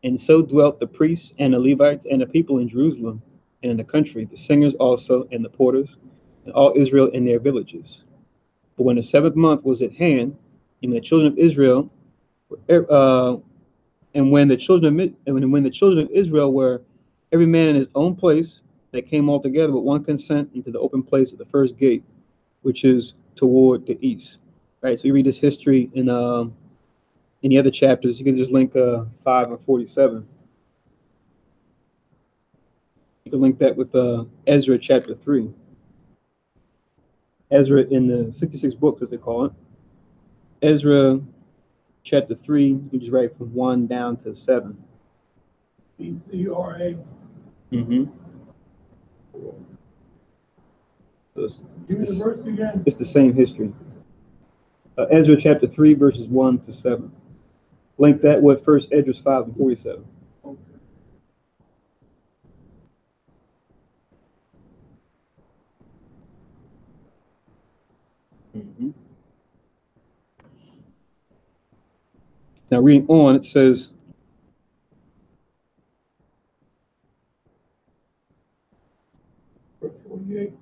And so dwelt the priests and the Levites and the people in Jerusalem and in the country, the singers also and the porters, and all Israel in their villages. But when the 7th month was at hand, and the children of Israel, when the children of Israel were every man in his own place, they came all together with one consent into the open place of the first gate, which is toward the east. Right. So we read this history in the other chapters. You can just link 5 and 47. You can link that with Ezra chapter 3. Ezra in the 66 books, as they call it. Ezra chapter 3, you just write from 1 down to 7. ECRA. Mm-hmm. So it's the same history. Ezra chapter 3, verses 1 to 7. Link that with 1 Esdras 5 and 47. Okay. Mm-hmm. Now reading on, it says, Verse 48.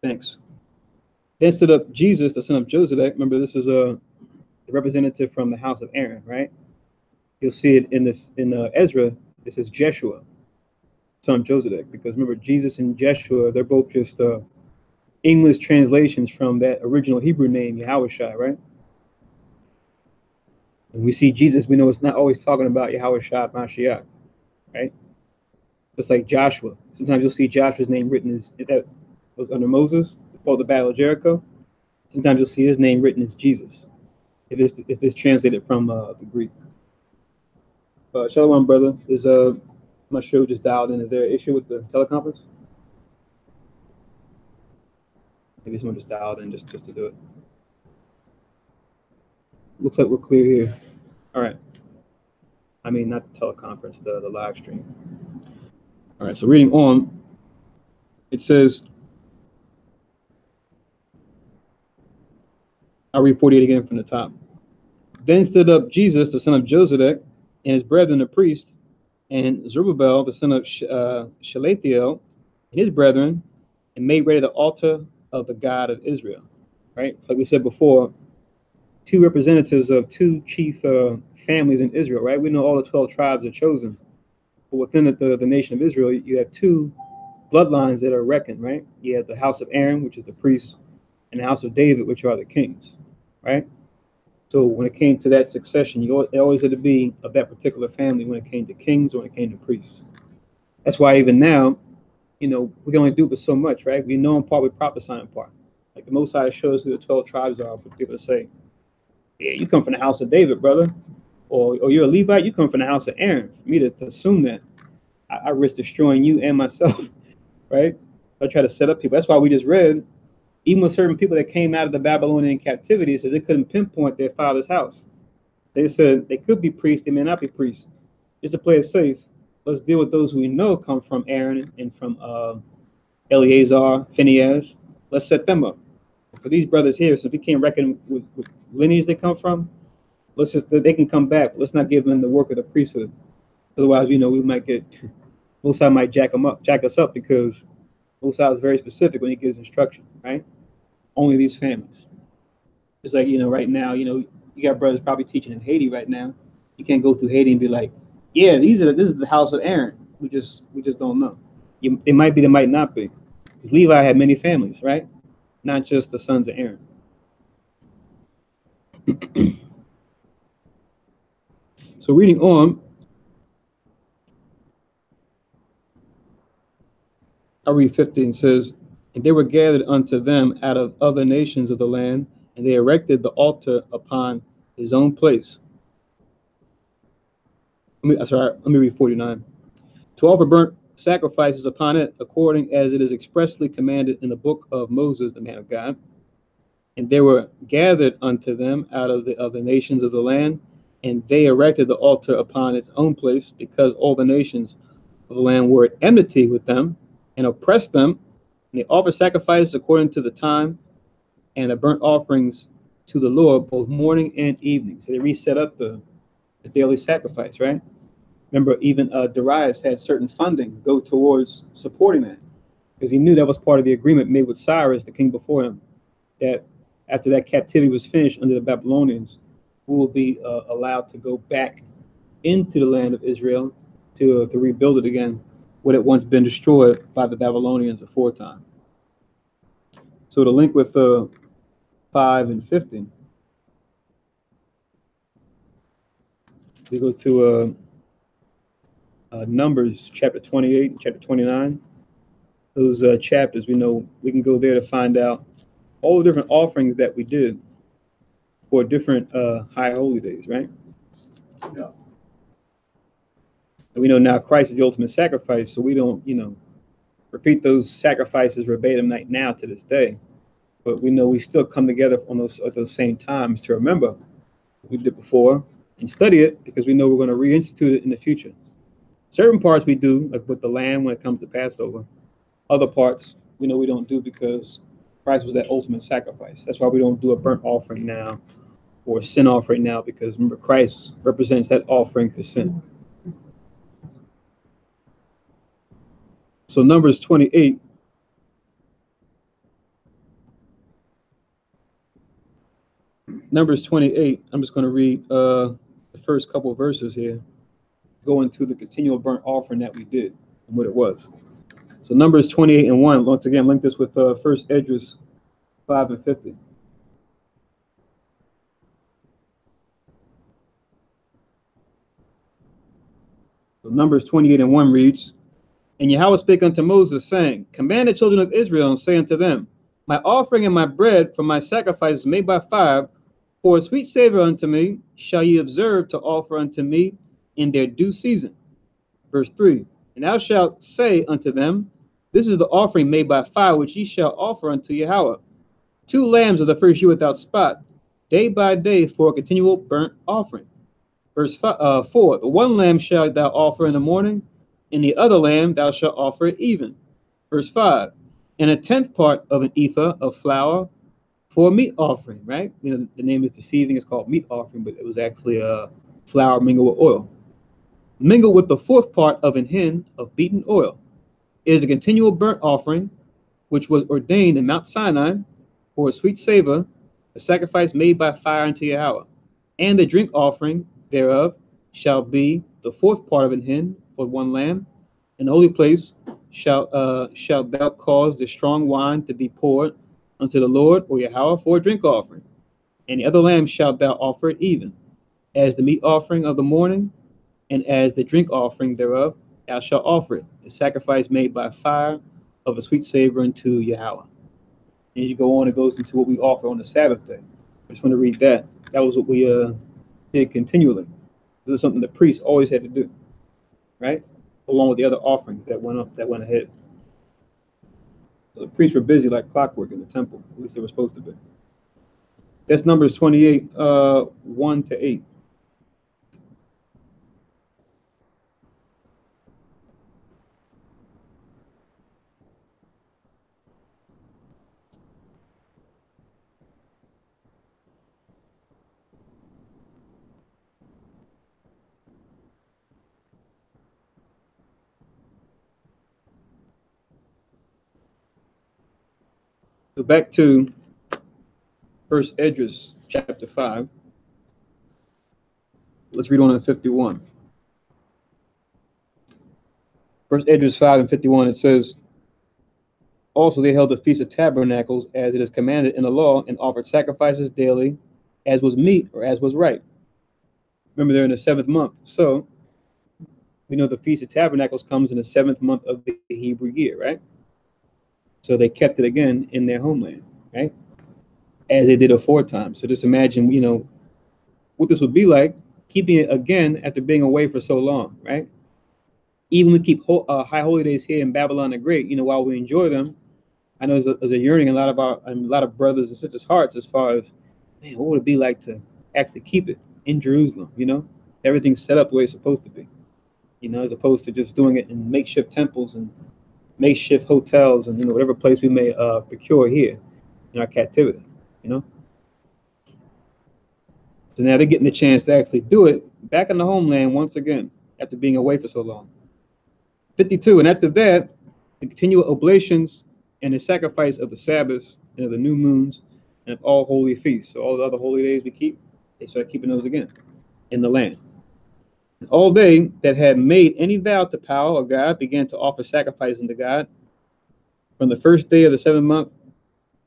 thanks. Then stood up Jesus, the son of Joseph. Remember, this is a representative from the house of Aaron, right? You'll see it in Ezra. This is Jeshua, son of Joseph, because remember, Jesus and Jeshua, they're both just English translations from that original Hebrew name, Yahushua, right? And we see Jesus, we know it's not always talking about Yahushua Mashiach, right? Just like Joshua. Sometimes you'll see Joshua's name written as, that was under Moses, before the Battle of Jericho. Sometimes you'll see his name written as Jesus, if it's translated from the Greek. Shalom, brother. Is my show just dialed in? Is there an issue with the teleconference? Maybe someone just dialed in just to do it. Looks like we're clear here. All right. I mean, not the teleconference, the live stream. All right. So reading on, it says, I'll read 48 again from the top. Then stood up Jesus, the son of Joseph, and his brethren, the priest, and Zerubbabel, the son of Shelathiel, and his brethren, and made ready the altar of the God of Israel. Right? So like we said before, two representatives of two chief families in Israel, right? We know all the 12 tribes are chosen. But within the nation of Israel, you have two bloodlines that are reckoned, right? You have the house of Aaron, which is the priests, and the house of David, which are the kings, right? So when it came to that succession, it always had to be of that particular family when it came to kings or when it came to priests. That's why even now, we can only do but so much, right? We know in part, we prophesy in part. Like the Most High shows who the 12 tribes are for people to say, yeah, you come from the house of David, brother. Or you're a Levite, you come from the house of Aaron. For me to assume that, I risk destroying you and myself, right? I try to set up people. That's why we just read, even with certain people that came out of the Babylonian captivity, it says they couldn't pinpoint their father's house. They said they could be priests, they may not be priests. Just to play it safe, let's deal with those who we know come from Aaron and from Eleazar, Phinehas. Let's set them up. For these brothers here, since we can't reckon with lineage they come from, they can come back. Let's not give them the work of the priesthood. Otherwise, we might get, Most High might jack us up, because Most High is very specific when he gives instruction, right? Only these families. It's like, right now, you got brothers probably teaching in Haiti right now. You can't go through Haiti and be like, yeah, this is the house of Aaron. We just don't know. It might be, they might not be. Because Levi had many families, right? Not just the sons of Aaron. So reading on, I read 15, says, and they were gathered unto them out of other nations of the land, and they erected the altar upon his own place. Let me read 49. To offer burnt sacrifices upon it, according as it is expressly commanded in the book of Moses, the man of God. And they were gathered unto them out of the other nations of the land, and they erected the altar upon its own place, because all the nations of the land were at enmity with them and oppressed them. And they offered sacrifices according to the time, and the burnt offerings to the Lord both morning and evening. So they reset up the daily sacrifice, right? Remember, even Darius had certain funding go towards supporting that, because he knew that was part of the agreement made with Cyrus, the king before him, that after that captivity was finished under the Babylonians, we will be allowed to go back into the land of Israel to rebuild it again, what had once been destroyed by the Babylonians aforetime. So to link with 5 and 50, we go to Numbers chapter 28 and chapter 29. Those chapters, we know we can go there to find out all the different offerings that we did for different high holy days, right? Yeah. And we know now Christ is the ultimate sacrifice, so we don't, repeat those sacrifices verbatim right now to this day. But we know we still come together on those at those same times to remember what we did before and study it, because we know we're going to reinstitute it in the future. Certain parts we do, like with the lamb when it comes to Passover. Other parts we know we don't do because Christ was that ultimate sacrifice. That's why we don't do a burnt offering now or a sin offering now, because remember, Christ represents that offering for sin. So Numbers 28. Numbers 28, I'm just going to read the first couple of verses here, going to the continual burnt offering that we did and what it was. So Numbers 28 and 1, once again, link this with 1 Esdras 5 and 50. So Numbers 28 and 1 reads, And Yahweh spake unto Moses, saying, Command the children of Israel, and say unto them, My offering and my bread from my sacrifices made by fire, for a sweet savor unto me, shall ye observe to offer unto me in their due season. Verse 3, And thou shalt say unto them, This is the offering made by fire, which ye shall offer unto Yahweh. 2 lambs of the first year without spot, day by day for a continual burnt offering. Verse 4, The one lamb shalt thou offer in the morning, and the other lamb thou shalt offer at even. Verse 5, And a 10th part of an ephah of flour for a meat offering, right? The name is deceiving. It's called meat offering, but it was actually flour mingled with oil. Mingled with the 4th part of an hin of beaten oil. It is a continual burnt offering, which was ordained in Mount Sinai for a sweet savor, a sacrifice made by fire unto Yahweh. And the drink offering thereof shall be the 4th part of an hin for one lamb. In the holy place shalt thou cause the strong wine to be poured unto the Lord or Yahweh for a drink offering. And the other lamb shalt thou offer at even, as the meat offering of the morning, and as the drink offering thereof thou shalt offer it, a sacrifice made by fire of a sweet savor unto Yahweh. And as you go on, it goes into what we offer on the Sabbath day. I just want to read that. That was what we did continually. This is something the priests always had to do, right? Along with the other offerings that went ahead. So the priests were busy like clockwork in the temple. At least they were supposed to be. That's Numbers 28, 1 to 8. So back to 1 Esdras chapter 5. Let's read on in 51. 1 Esdras 5 and 51, it says, Also they held the Feast of Tabernacles as it is commanded in the law, and offered sacrifices daily, as was meet or as was right. Remember, they're in the 7th month. So we know the Feast of Tabernacles comes in the 7th month of the Hebrew year, right? So they kept it again in their homeland, right? As they did aforetime. So just imagine, what this would be like, keeping it again after being away for so long, right? Even we keep high holy days here in Babylon the Great, while we enjoy them, I know there's a yearning in a lot of brothers and sisters' hearts as far as, man, what would it be like to actually keep it in Jerusalem, Everything's set up the way it's supposed to be, as opposed to just doing it in makeshift temples and makeshift hotels and, whatever place we may procure here in our captivity, So now they're getting the chance to actually do it back in the homeland once again. after being away for so long. 52, and after that, the continual oblations and the sacrifice of the Sabbaths and of the new moons and of all holy feasts. So all the other holy days we keep, they started keeping those again in the land. And all they that had made any vow to power or God began to offer sacrifice unto God from the first day of the 7th month,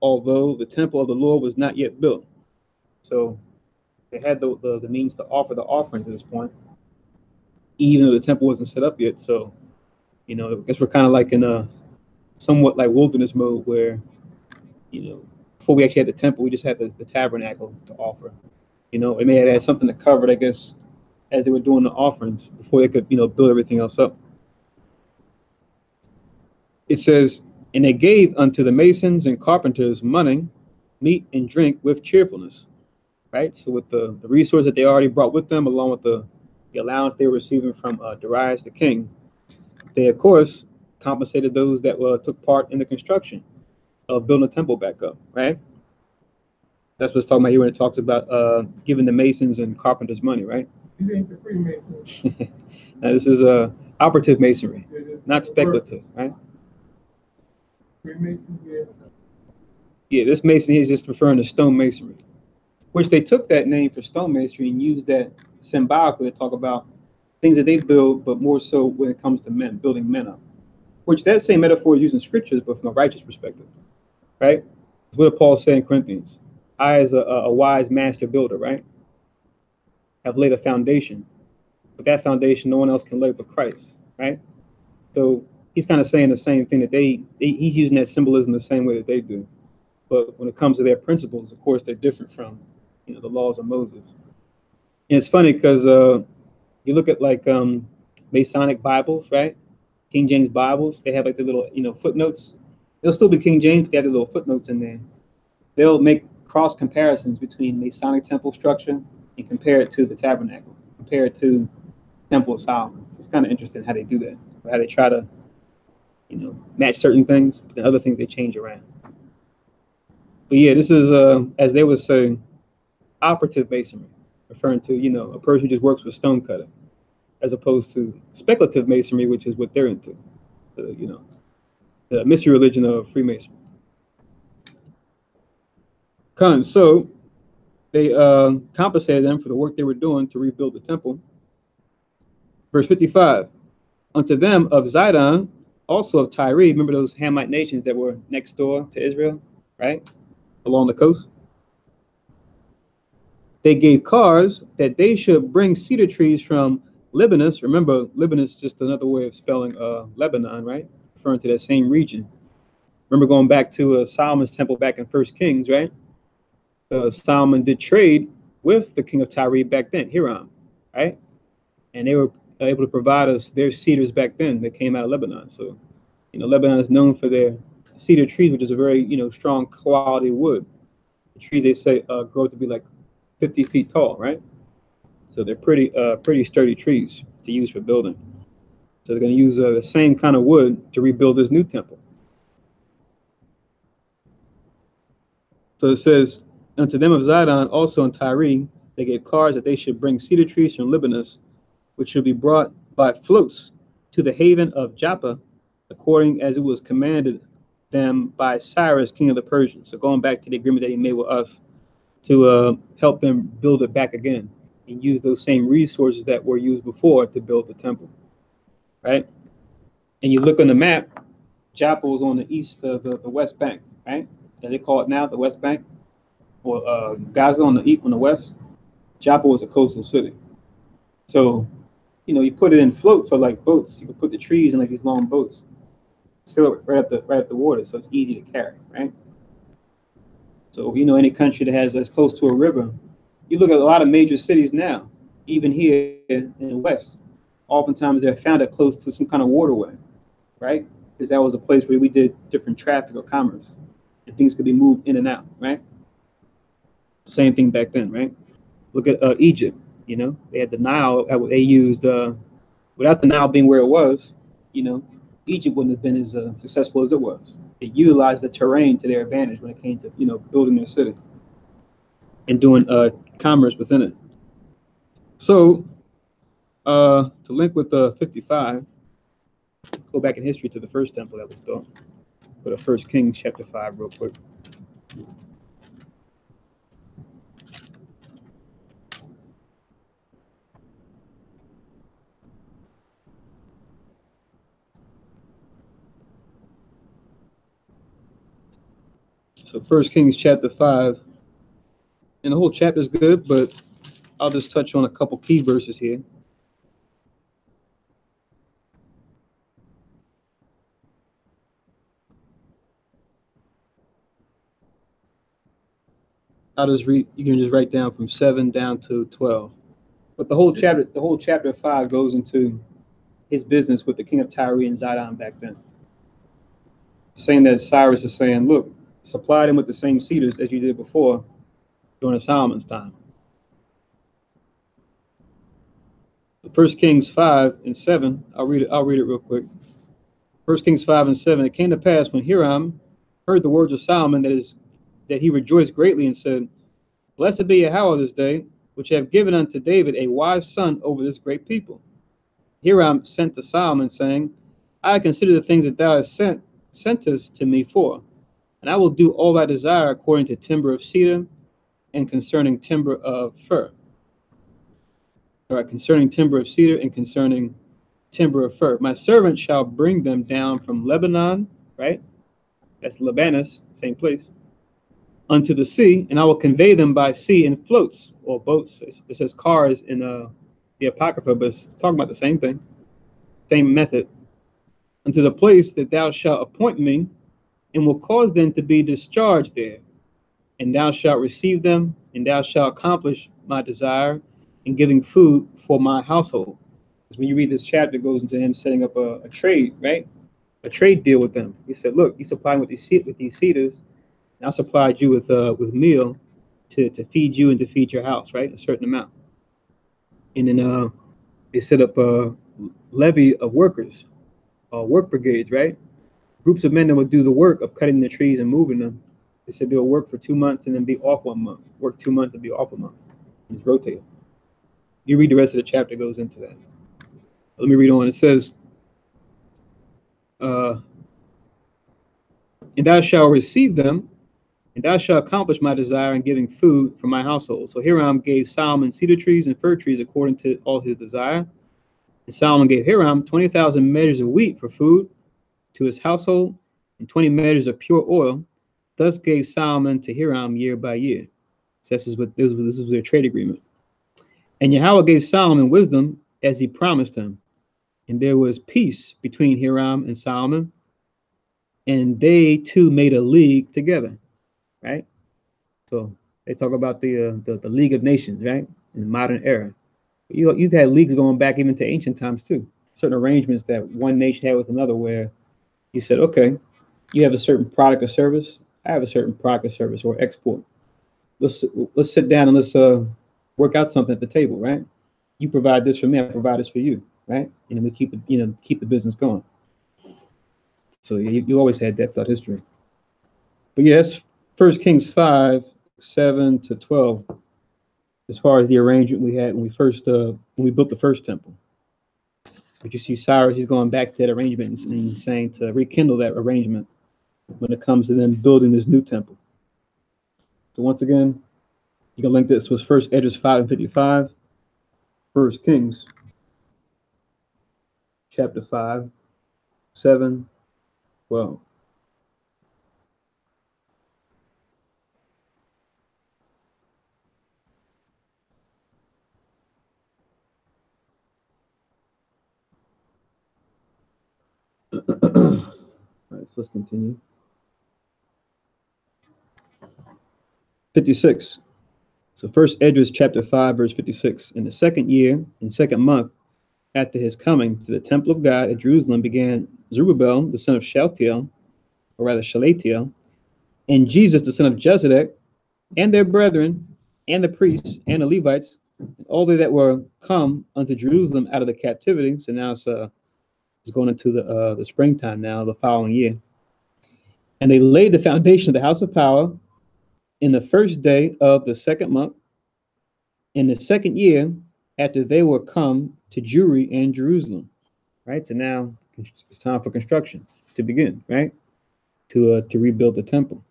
although the temple of the Lord was not yet built. So they had the means to offer the offerings at this point, even though the temple wasn't set up yet. So, I guess we're kind of like in a somewhat like wilderness mode where, before we actually had the temple, we just had the tabernacle to offer. It may have had something to cover it, I guess, as they were doing the offerings before they could, build everything else up. It says, and they gave unto the masons and carpenters money, meat and drink with cheerfulness. Right? So with the resource that they already brought with them, along with the allowance they were receiving from Darius the king, they, of course, compensated those that took part in the construction of building the temple back up, right? That's what's talking about here when it talks about giving the masons and carpenters money, right? You ain't the Freemasons. Now, this is operative masonry, not speculative, right? Freemasons, yeah. Yeah, this masonry is just referring to stone masonry, which they took that name for stone masonry and used that symbolically to talk about things that they build, but more so when it comes to men, building men up, which that same metaphor is used in scriptures, but from a righteous perspective, right? It's what Paul said in Corinthians. I, as a wise master builder, right, have laid a foundation, but that foundation no one else can lay but Christ, right? So he's kind of saying the same thing that he's using that symbolism the same way that they do. But when it comes to their principles, of course, they're different from, the laws of Moses. And it's funny because you look at like Masonic Bibles, right? King James Bibles, they have like the little, footnotes. They'll still be King James, but they have the little footnotes in there. They'll make cross comparisons between Masonic temple structure and compare it to the tabernacle, compare it to Temple of Solomon. So it's kind of interesting how they do that, how they try to, match certain things, but then other things they change around. But yeah, this is, as they would say, operative masonry, referring to, a person who just works with stone cutting, as opposed to speculative masonry, which is what they're into, the mystery religion of Freemasonry. So they compensated them for the work they were doing to rebuild the temple. Verse 55, unto them of Zidon, also of Tyre, remember those Hamite nations that were next door to Israel, right, along the coast? They gave cars that they should bring cedar trees from Libanus. Remember, Libanus is just another way of spelling Lebanon, right? Referring to that same region. Remember going back to Solomon's temple back in 1 Kings, right? Solomon did trade with the king of Tyre back then, Hiram, right? And they were able to provide us their cedars back then that came out of Lebanon. So, Lebanon is known for their cedar trees, which is a very, strong quality wood. The trees, they say, grow to be like 50 feet tall, right? So they're pretty sturdy trees to use for building. So they're going to use the same kind of wood to rebuild this new temple. So it says, unto them of Zidon, also in Tyre, they gave cars that they should bring cedar trees from Libanus, which should be brought by floats to the haven of Joppa, according as it was commanded them by Cyrus, king of the Persians. So going back to the agreement that he made with us to help them build it back again and use those same resources that were used before to build the temple, right? And you look on the map, Joppa was on the east, the west bank, right? As they call it now, the west bank, or Gaza on the east, on the west. Joppa was a coastal city. So, you put it in floats or like boats. You can put the trees in like these long boats, sail it right up the water, so it's easy to carry, right? So, any country that has that's close to a river, you look at a lot of major cities now, even here in the West, oftentimes they're found at close to some kind of waterway, right? Because that was a place where we did different traffic or commerce, and things could be moved in and out, right? Same thing back then, right? Look at Egypt, they had the Nile, they used, without the Nile being where it was, Egypt wouldn't have been as successful as it was. They utilized the terrain to their advantage when it came to, building their city and doing commerce within it. So To link with 55, let's go back in history to the first temple that was built. Go to 1 Kings chapter 5 real quick. So 1 Kings chapter 5, and the whole chapter is good, but I'll just touch on a couple key verses here. I'll just read, you can just write down from 7 down to 12. But the whole chapter 5 goes into his business with the king of Tyre and Zidon back then. Saying that Cyrus is saying, look, supply them with the same cedars as you did before during Solomon's time. 1 Kings 5 and 7, I'll read it real quick. 1 Kings 5 and 7, it came to pass when Hiram heard the words of Solomon that he rejoiced greatly and said, blessed be Yahweh this day, which have given unto David a wise son over this great people. Hiram sent to Solomon, saying, I consider the things that thou hast sentest to me for, and I will do all thy desire according to timber of cedar and concerning timber of fir. All right, concerning timber of cedar and concerning timber of fir. My servant shall bring them down from Lebanon, right? That's Libanus, same place, unto the sea, and I will convey them by sea in floats or boats. It says cars in the Apocrypha, but it's talking about the same thing, same method, unto the place that thou shalt appoint me, and will cause them to be discharged there. And thou shalt receive them, and thou shalt accomplish my desire in giving food for my household. Because when you read this chapter, it goes into him setting up a trade, right? A trade deal with them. He said, look, you supply with these cedars, and I supplied you with meal to feed you and to feed your house, right? A certain amount. And then they set up a levy of workers, work brigades, right? Groups of men that would do the work of cutting the trees and moving them. They said they'll work for 2 months and then be off 1 month. Work 2 months and be off a month. It's rotated. You read the rest of the chapter, goes into that. Let me read on. It says, and thou shalt receive them, and thou shalt accomplish my desire in giving food for my household. So Hiram gave Solomon cedar trees and fir trees according to all his desire. And Solomon gave Hiram 20,000 measures of wheat for food to his household, and 20 measures of pure oil. Thus gave Solomon to Hiram year by year. So this was their trade agreement. And Yahweh gave Solomon wisdom as he promised him. And there was peace between Hiram and Solomon. And they two made a league together, right? So they talk about the League of Nations, right? In the modern era. You've had leagues going back even to ancient times too. Certain arrangements that one nation had with another where you said, okay, you have a certain product or service, I have a certain product or service or export. Let's sit down and let's work out something at the table, right? You provide this for me, I provide this for you, right? And then we keep the business going. So you always had that throughout history. But yes, 1 Kings 5, 7 to 12, as far as the arrangement we had when we built the first temple. But you see Cyrus, he's going back to that arrangement and saying to rekindle that arrangement when it comes to them building this new temple. So once again, you can link this with 1 Esdras 5 and 55, 1 Kings chapter 5, 7, 12. All right, so let's continue. 56. So first Esdras chapter 5, verse 56. In the second year, in the second month, after his coming to the temple of God at Jerusalem, began Zerubbabel, the son of Shealtiel, or rather Shalatiel, and Jesus, the son of Josedek, and their brethren, and the priests, and the Levites, and all they that were come unto Jerusalem out of the captivity. So now it's going into the springtime now, the following year. And they laid the foundation of the house of power in the first day of the second month, in the second year after they were come to Jewry and Jerusalem. Right. So now it's time for construction to begin. Right. To rebuild the temple.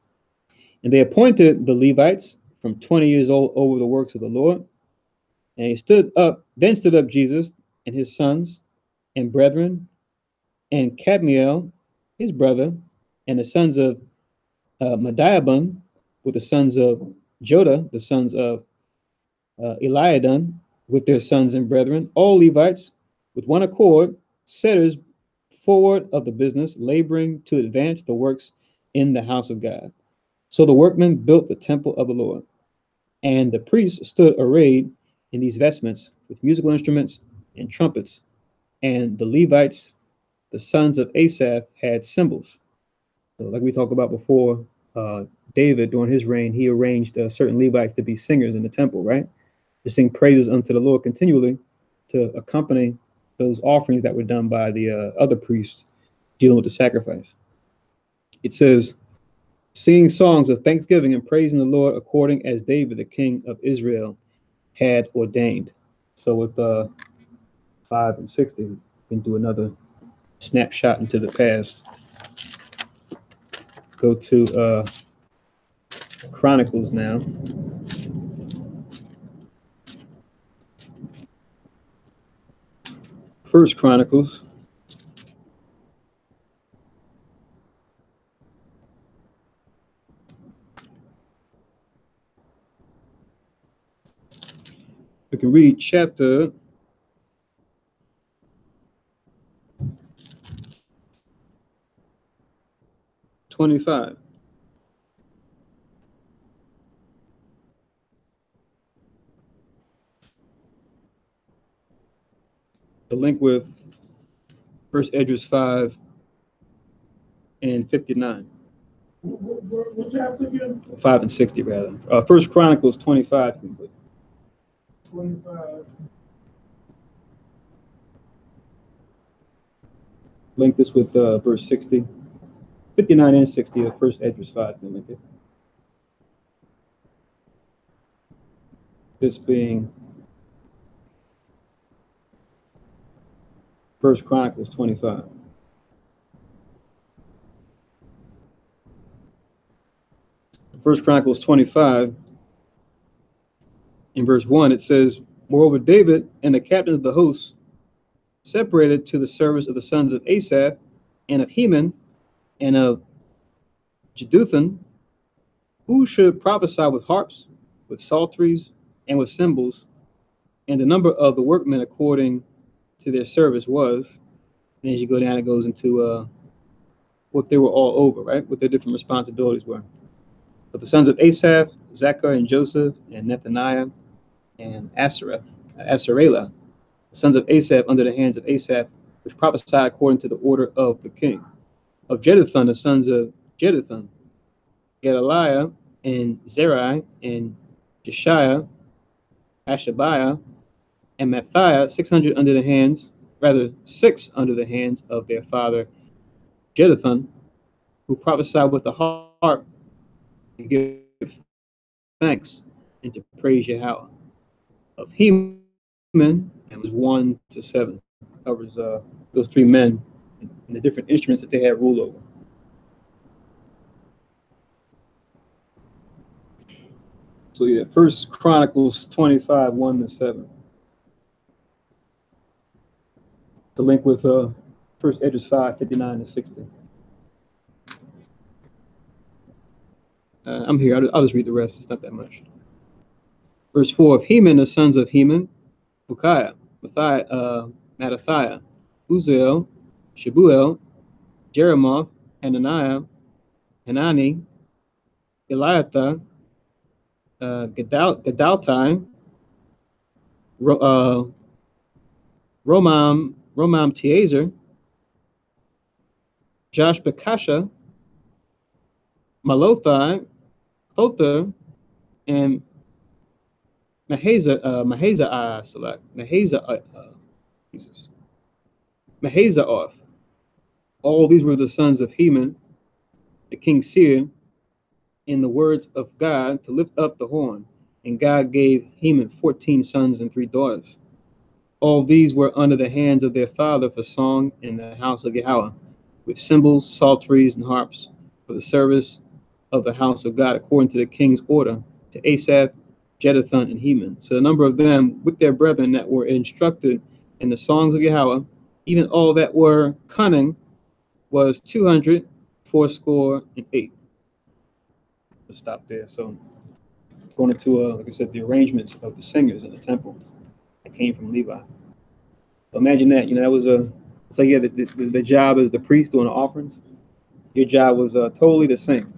And they appointed the Levites from 20 years old over the works of the Lord. And then stood up Jesus and his sons and brethren, and Cadmiel, his brother, and the sons of Madiabun, with the sons of Jodah, the sons of Eliadun, with their sons and brethren, all Levites, with one accord, setters forward of the business, laboring to advance the works in the house of God. So the workmen built the temple of the Lord, and the priests stood arrayed in these vestments with musical instruments and trumpets, and the Levites, the sons of Asaph, had cymbals. So like we talked about before, David, during his reign, he arranged certain Levites to be singers in the temple, right? To sing praises unto the Lord continually, to accompany those offerings that were done by the other priests dealing with the sacrifice. It says, singing songs of thanksgiving and praising the Lord according as David, the king of Israel, had ordained. So with 5 and 60, we can do another snapshot into the past. Go to Chronicles now. First Chronicles. We can read chapter 25. The link with First Esdras 5 and 59. What chapter again? 5 and 60 rather. First Chronicles 25. 25. Link this with verse 60. 59 and 60 of First Esdras 5. Link it. This being First Chronicles 25. First Chronicles 25, in verse 1, it says, moreover, David and the captain of the host separated to the service of the sons of Asaph and of Heman and of Jeduthun, who should prophesy with harps, with psalteries, and with cymbals. And the number of the workmen according to their service was, and as you go down, it goes into what they were all over, right? What their different responsibilities were. But the sons of Asaph, Zachar and Joseph, and Nethaniah, and Asarela, the sons of Asaph under the hands of Asaph, which prophesied according to the order of the king. Of Jeduthun, the sons of Jeduthun, Gedaliah, and Zerai, and Jeshiah, Ashabiah, and Matthiah, 600 under the hands, rather 6 under the hands of their father Jeduthun, who prophesied with the harp to give thanks and to praise Yahweh. Of Heman, it was 1 to 7. Covers those 3 men and the different instruments that they had rule over. So yeah, First Chronicles 25, 1 to 7. The link with First Esdras 5, 59 to 60. I'm here. I'll just read the rest. It's not that much. Verse 4 of Heman, the sons of Heman, Bukiah, Mattathiah, Uziel, Shebuel, Jeremoth, Hananiah, Hanani, Eliathah, Gedaltai, Romam Tiezer, Josh Bekasha, Malothai, Hothar, and Mahazaoth. All these were the sons of Heman, the king's seer, in the words of God to lift up the horn. And God gave Heman 14 sons and 3 daughters. All these were under the hands of their father for song in the house of Yahweh, with cymbals, psalteries, and harps, for the service of the house of God, according to the king's order, to Asaph, Jeduthun, and Heman. So the number of them with their brethren that were instructed in the songs of Yahweh, even all that were cunning, was 268. Let's stop there. So going into, like I said, the arrangements of the singers in the temple that came from Levi. So imagine that, that was it's like, yeah, the job as the priest doing the offerings. Your job was totally to sing.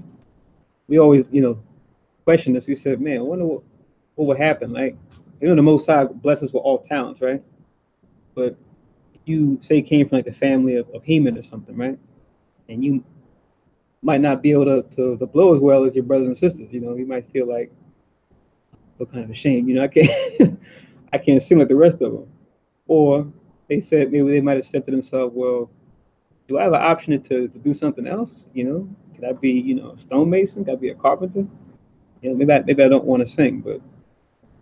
We always, question this. We said, man, I wonder what would happen. Like, the Most High blesses with all talents, right? But you say came from like the family of Heman or something, right? And you might not be able to blow as well as your brothers and sisters. You might feel like, what kind of a shame, I can't I can't sing like the rest of them. Or they said maybe they might have said to themselves, well, do I have an option to do something else? Could I be, a stonemason? Could I be a carpenter? Maybe I don't want to sing, but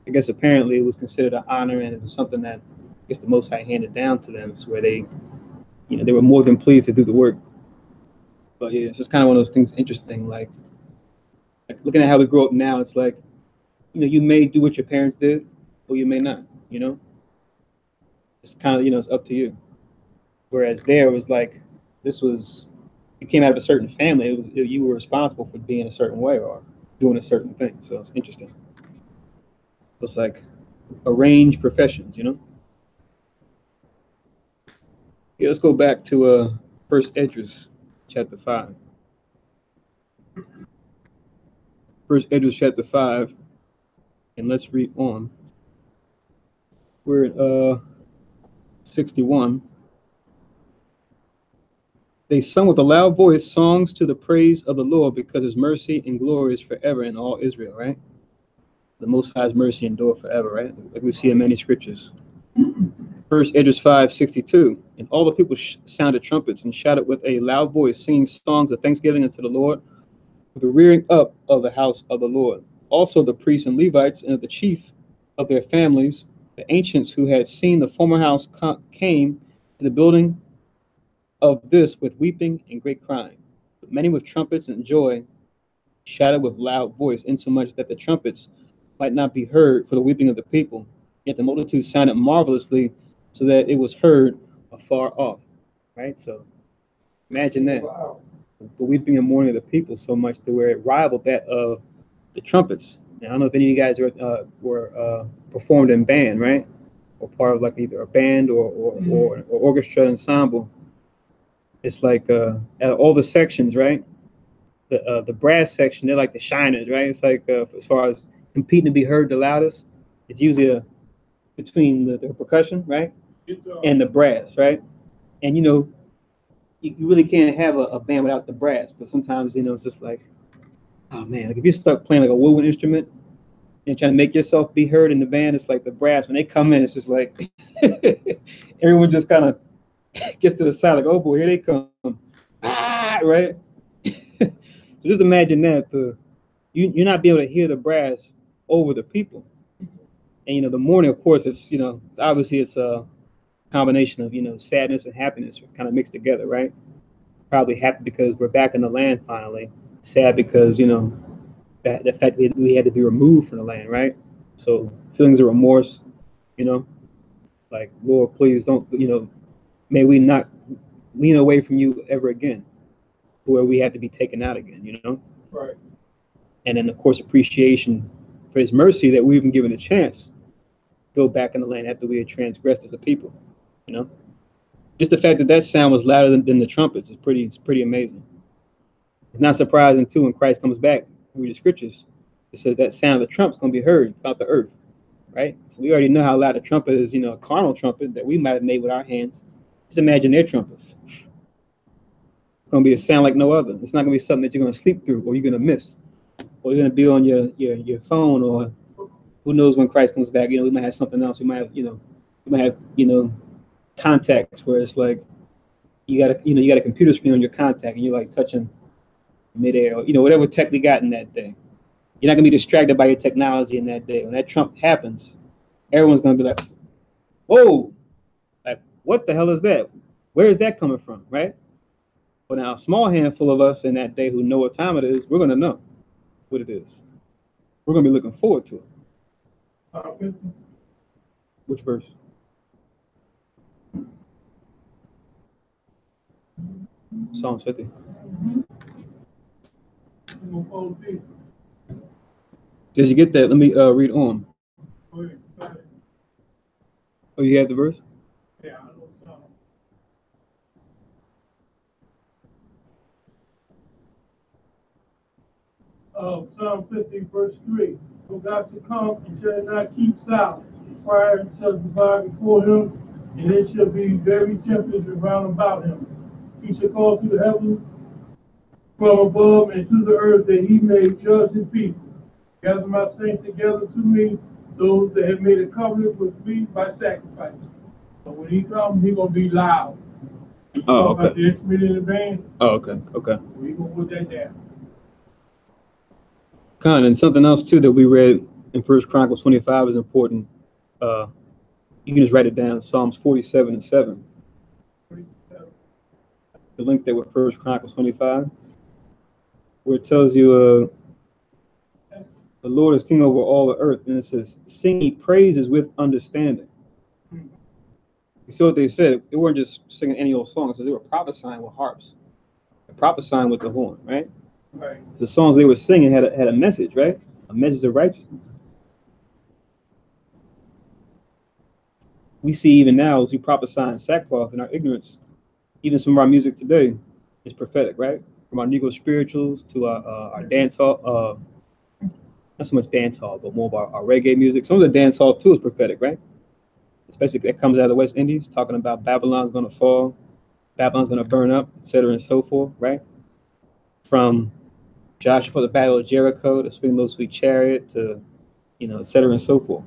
I guess apparently it was considered an honor, and it was something that I guess the Most High handed down to them, so where they, they were more than pleased to do the work. But yeah, it's just kind of one of those things interesting, like looking at how we grow up now. It's like, you may do what your parents did, or you may not. It's kind of, it's up to you. Whereas there it was like, you came out of a certain family. You were responsible for being a certain way or doing a certain thing. So it's interesting. It's like arranged professions, Yeah, let's go back to First Esdras, chapter 5. First Esdras, chapter 5, and let's read on. We're at 61. They sung with a loud voice songs to the praise of the Lord, because his mercy and glory is forever in all Israel, right? The Most High's mercy endure forever, right? Like we see in many scriptures. First Esdras 5:62. And all the people sounded trumpets and shouted with a loud voice, singing songs of thanksgiving unto the Lord, for the rearing up of the house of the Lord. Also the priests and Levites and the chief of their families, the ancients who had seen the former house, came to the building of this with weeping and great crying. But many with trumpets and joy shouted with loud voice, insomuch that the trumpets might not be heard for the weeping of the people. Yet the multitude sounded marvelously, so that it was heard afar off. Right? So imagine that. Wow. The weeping and mourning of the people so much to where it rivaled that of the trumpets. Now, I don't know if any of you guys were performed in band, right? Or part of like either a band or orchestra ensemble. It's like all the sections, right? The brass section, they're like the shiners, right? It's like as far as competing to be heard the loudest, it's usually between the percussion, right? And the brass, right? And you really can't have a band without the brass, but sometimes it's just like, oh man, like if you're stuck playing like a woodwind instrument and trying to make yourself be heard in the band, it's like the brass, when they come in, it's just like everyone just kind of gets to the side like, oh boy, here they come. Right? So just imagine that you're not be able to hear the brass over the people. And the mourning, of course, it's obviously it's a combination of sadness and happiness kind of mixed together, right? Probably happy because we're back in the land finally. Sad because that the fact that we had to be removed from the land, right? So feelings of remorse, like, Lord, please don't, may we not lean away from you ever again, where we have to be taken out again, Right. And then of course appreciation for his mercy that we've been given a chance to go back in the land after we had transgressed as a people, Just the fact that sound was louder than the trumpets is pretty amazing. It's not surprising too when Christ comes back. Read the scriptures. It says that sound of the trump's going to be heard throughout the earth, right? So we already know how loud a trumpet is, a carnal trumpet that we might have made with our hands. Just imagine their trumpets. It's going to be a sound like no other. It's not going to be something that you're going to sleep through or you're going to miss, or you're going to be on your phone, or who knows when Christ comes back. We might have something else. We might have contacts where it's like you got a computer screen on your contact and you're like touching midair, or whatever tech we got in that day. You're not gonna be distracted by your technology in that day. When that trump happens, everyone's gonna be like, whoa, like what the hell is that? Where is that coming from, right? But now a small handful of us in that day who know what time it is, we're gonna know what it is. We're gonna be looking forward to it. Which verse? Psalms 50. Did you get that? Let me read on. Oh, you have the verse? Yeah. Psalm 50, verse 3. For God shall come and shall not keep silent. Fire shall divide before him, and it shall be very tempted round about him. He shall call to the heavens from above and to the earth, that he may judge his people. Gather my saints together to me, those that have made a covenant with me by sacrifice. So when he comes, he's going to be loud. Oh, okay. About the instrument in the band. Oh, okay, okay. We're going to put that down. And something else too that we read in First Chronicles 25 is important. You can just write it down. Psalms 47 and 7. The link there with First Chronicles 25, where it tells you the Lord is king over all the earth, and it says, "Sing ye praises with understanding." You see what they said? They weren't just singing any old songs, so they were prophesying with harps, prophesying with the horn, right? Right. The songs they were singing had a message, right? A message of righteousness. We see even now as we prophesy in sackcloth in our ignorance, even some of our music today is prophetic, right? From our Negro spirituals to our dance hall, not so much dance hall, but more of our reggae music. Some of the dance hall too is prophetic, right? Especially if that comes out of the West Indies, talking about Babylon's going to fall, Babylon's going to burn up, etc. and so forth, right? From Joshua for the Battle of Jericho to Swing Low Sweet Chariot to, etc. and so forth.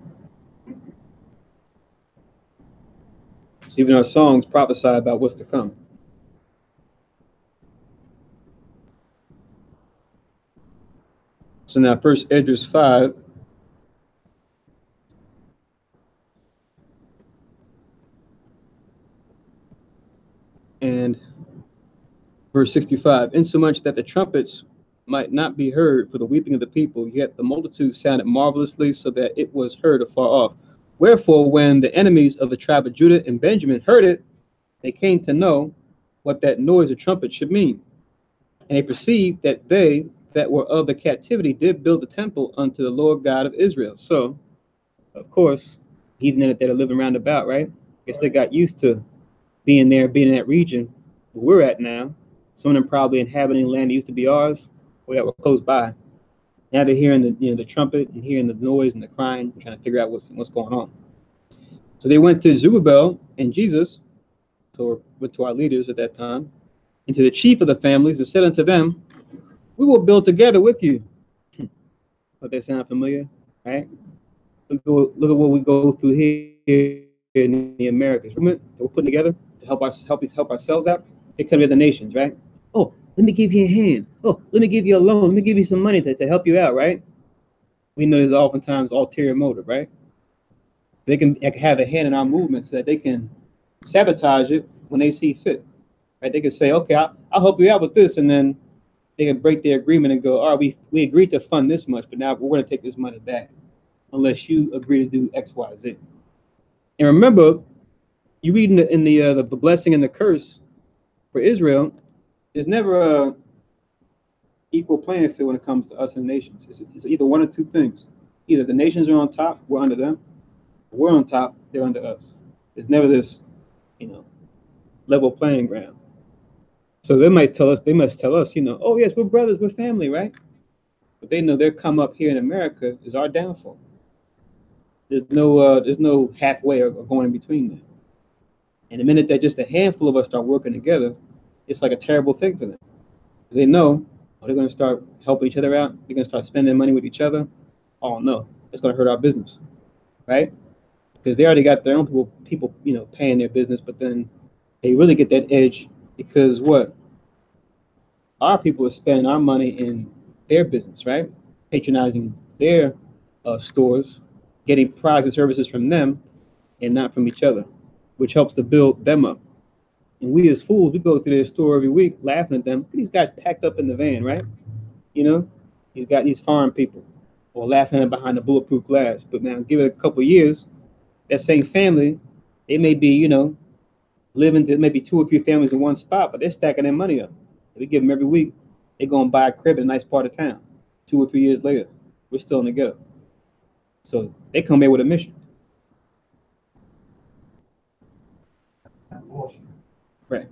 So even our songs prophesy about what's to come. So now first Esdras 5. And verse 65, insomuch that the trumpets might not be heard for the weeping of the people, yet the multitude sounded marvelously, so that it was heard afar off. Wherefore, when the enemies of the tribe of Judah and Benjamin heard it, they came to know what that noise of trumpet should mean. And they perceived that they that were of the captivity did build the temple unto the Lord God of Israel. So, of course, heathen that are living around about, right? I guess they got used to being there, being in that region where we're at now. Some of them probably inhabiting land that used to be ours, or that were close by. Now they're hearing the trumpet and hearing the noise and the crying, trying to figure out what's going on. So they went to Zerubbabel and Jesus, so went to our leaders at that time, and to the chief of the families, and said unto them, "We will build together with you." But they sound familiar, right? Look at what we go through here in the Americas. That we're putting together to help ourselves out. It could be the nations, right? Oh, let me give you a hand. Oh, let me give you a loan. Let me give you some money to help you out, right? We know there's oftentimes ulterior motive, right? They can have a hand in our movement so that they can sabotage it when they see fit, right? They can say, okay, I'll help you out with this, and then they can break their agreement and go, all right, we agreed to fund this much, but now we're going to take this money back unless you agree to do X, Y, Z. And remember, you read in the blessing and the curse for Israel, there's never a equal playing field when it comes to us and nations. It's either one or two things. Either the nations are on top, we're under them. Or we're on top, they're under us. There's never this, level playing ground. So they must tell us, oh yes, we're brothers, we're family, right? But they know their come up here in America is our downfall. There's no halfway or going in between them. And the minute that just a handful of us start working together, it's like a terrible thing for them. They know they're going to start helping each other out. They're going to start spending money with each other. Oh no, it's going to hurt our business, right? Because they already got their own people, paying their business, but then they really get that edge because what? Our people are spending our money in their business, right? Patronizing their stores, getting products and services from them, and not from each other, which helps to build them up. And we as fools, we go to their store every week laughing at them. Look at these guys packed up in the van, right? You know, he's got these foreign people, or laughing at behind the bulletproof glass. But now give it a couple of years, that same family, they may be, you know, living to maybe 2 or 3 families in one spot, but they're stacking their money up. We give them every week, they're going to buy a crib in a nice part of town. 2 or 3 years later, we're still in the ghetto. So they come here with a mission. Right.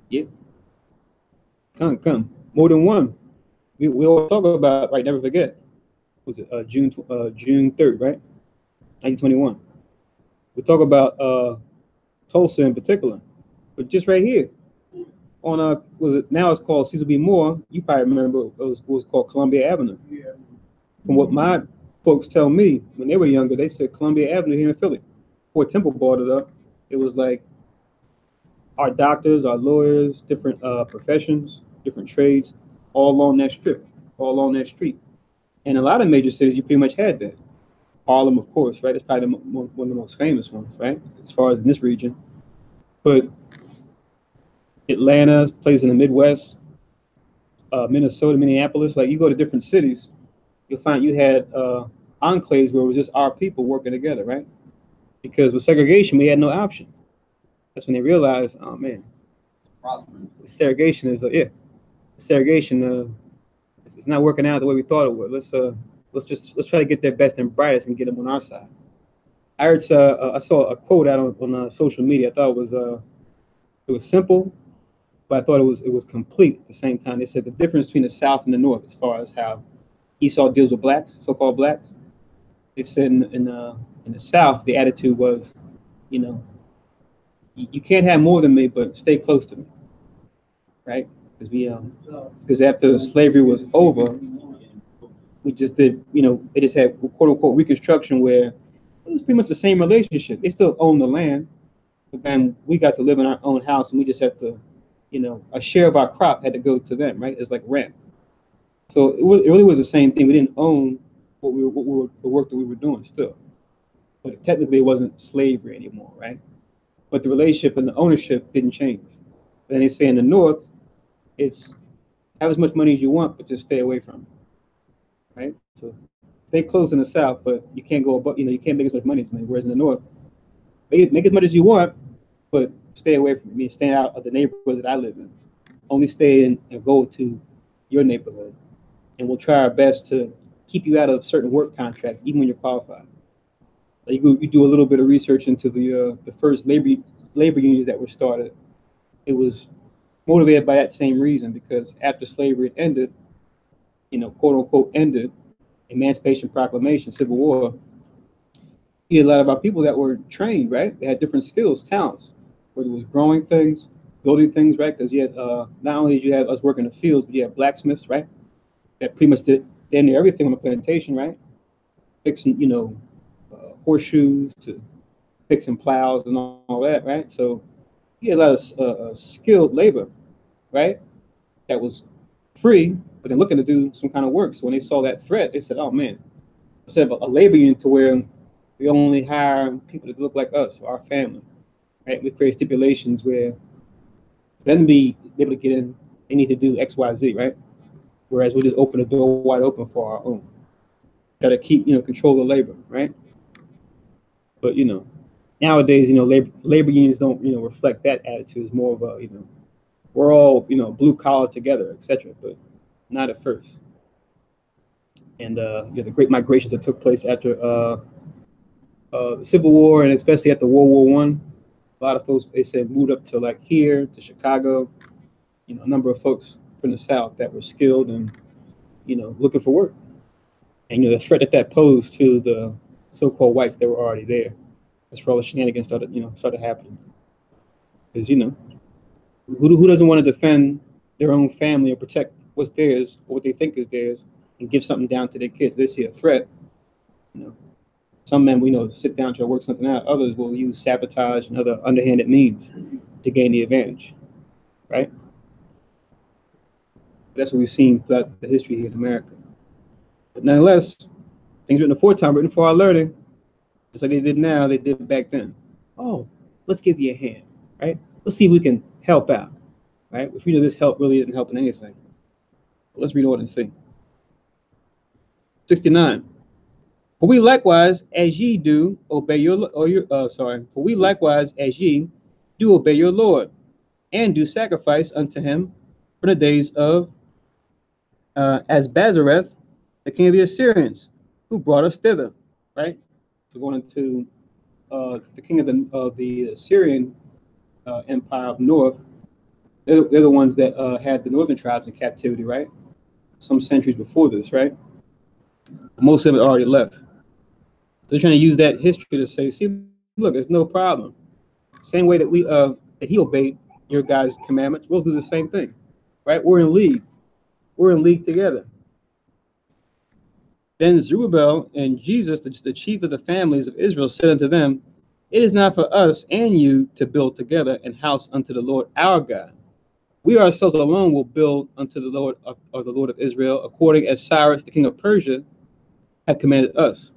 Yep. Come. More than one. We all talk about, right, never forget. Was it June 3rd, right? 1921. We talk about Tulsa in particular. But just right here, on was it now it's called Cecil B. Moore, you probably remember it was called Columbia Avenue. Yeah. From what my folks tell me, when they were younger, they said Columbia Avenue here in Philly. Before Temple bought it up, it was like our doctors, our lawyers, different professions, different trades, all along that strip, all along that street. And a lot of major cities, you pretty much had that. Harlem, of course, right? It's probably one of the most famous ones, right? As far as in this region. But Atlanta, places in the Midwest, Minnesota, Minneapolis, like you go to different cities, you'll find you had enclaves where it was just our people working together, right? Because with segregation, we had no option. That's when they realized, oh man, segregation is segregation. It's not working out the way we thought it would. Let's try to get their best and brightest and get them on our side. I heard I saw a quote out on social media. I thought it was simple, but I thought it was complete at the same time. They said the difference between the South and the North, as far as how Esau deals with blacks, so-called blacks. They said in the South, the attitude was, you know, you can't have more than me, but stay close to me, right? Because after slavery was over, we just did, you know, they just had quote unquote Reconstruction where it was pretty much the same relationship. They still own the land, but then we got to live in our own house, and we just had to, you know, a share of our crop had to go to them, right? It's like rent. So it really was the same thing. We didn't own the work that we were doing still, but technically it wasn't slavery anymore, right? But the relationship and the ownership didn't change. Then they say in the North, it's have as much money as you want, but just stay away from it, right? So stay close in the South, but you can't go above, you know, you can't make as much money as me. Whereas in the North, make as much as you want, but stay away from it. I mean, stay out of the neighborhood that I live in. Only stay in and go to your neighborhood, and we'll try our best to keep you out of certain work contracts, even when you're qualified. Like you do a little bit of research into the first labor unions that were started. It was motivated by that same reason, because after slavery ended, you know, quote unquote ended, Emancipation Proclamation, Civil War, you had a lot of our people that were trained, right? They had different skills, talents, whether it was growing things, building things, right? Because you had not only did you have us working in the fields, but you had blacksmiths, right? That pretty much did damn near everything on the plantation, right? Fixing, you know, horseshoes to fixing plows and all that, right? So you had a lot of skilled labor, right? That was free, but they're looking to do some kind of work. So when they saw that threat, they said, oh man, instead of a labor union to where we only hire people that look like us, our family, right? We create stipulations where for them to be able to get in, they need to do X, Y, Z, right? Whereas we just open the door wide open for our own. Got to keep, you know, control the labor, right? But, you know, nowadays, you know, labor unions don't, you know, reflect that attitude. It's more of a, you know, we're all, you know, blue collar together, etc. But not at first. And you know, the great migrations that took place after the Civil War, and especially after World War I, a lot of folks, they said, moved up to like here to Chicago. You know, a number of folks from the South that were skilled and, you know, looking for work. And, you know, the threat that posed to the so-called whites that were already there. That's where all the shenanigans started happening. Because, you know, who doesn't want to defend their own family or protect what's theirs or what they think is theirs and give something down to their kids? They see a threat. You know, some men, we know, sit down, try to work something out. Others will use sabotage and other underhanded means to gain the advantage, right? That's what we've seen throughout the history here in America. But nonetheless, things written aforetime, written for our learning. Just like they did now, they did back then. Oh, let's give you a hand, right? Let's see if we can help out, right? If you know this help really isn't helping anything. Let's read on and see. 69. For we likewise, as ye do obey for we likewise, as ye do obey your Lord, and do sacrifice unto him for the days of Asbazareth, the king of the Assyrians, who brought us thither, right? So going into the king of the Assyrian empire of north, they're the ones that had the northern tribes in captivity, right? Some centuries before this, right? Most of it already left. They're trying to use that history to say, see, look, it's no problem. Same way that that he obeyed your guys' commandments, we'll do the same thing, right? We're in league. We're in league together. Then Zerubbabel and Jesus, the chief of the families of Israel, said unto them, it is not for us and you to build together an house unto the Lord our God. We ourselves alone will build unto the Lord or the Lord of Israel, according as Cyrus, the king of Persia, had commanded us.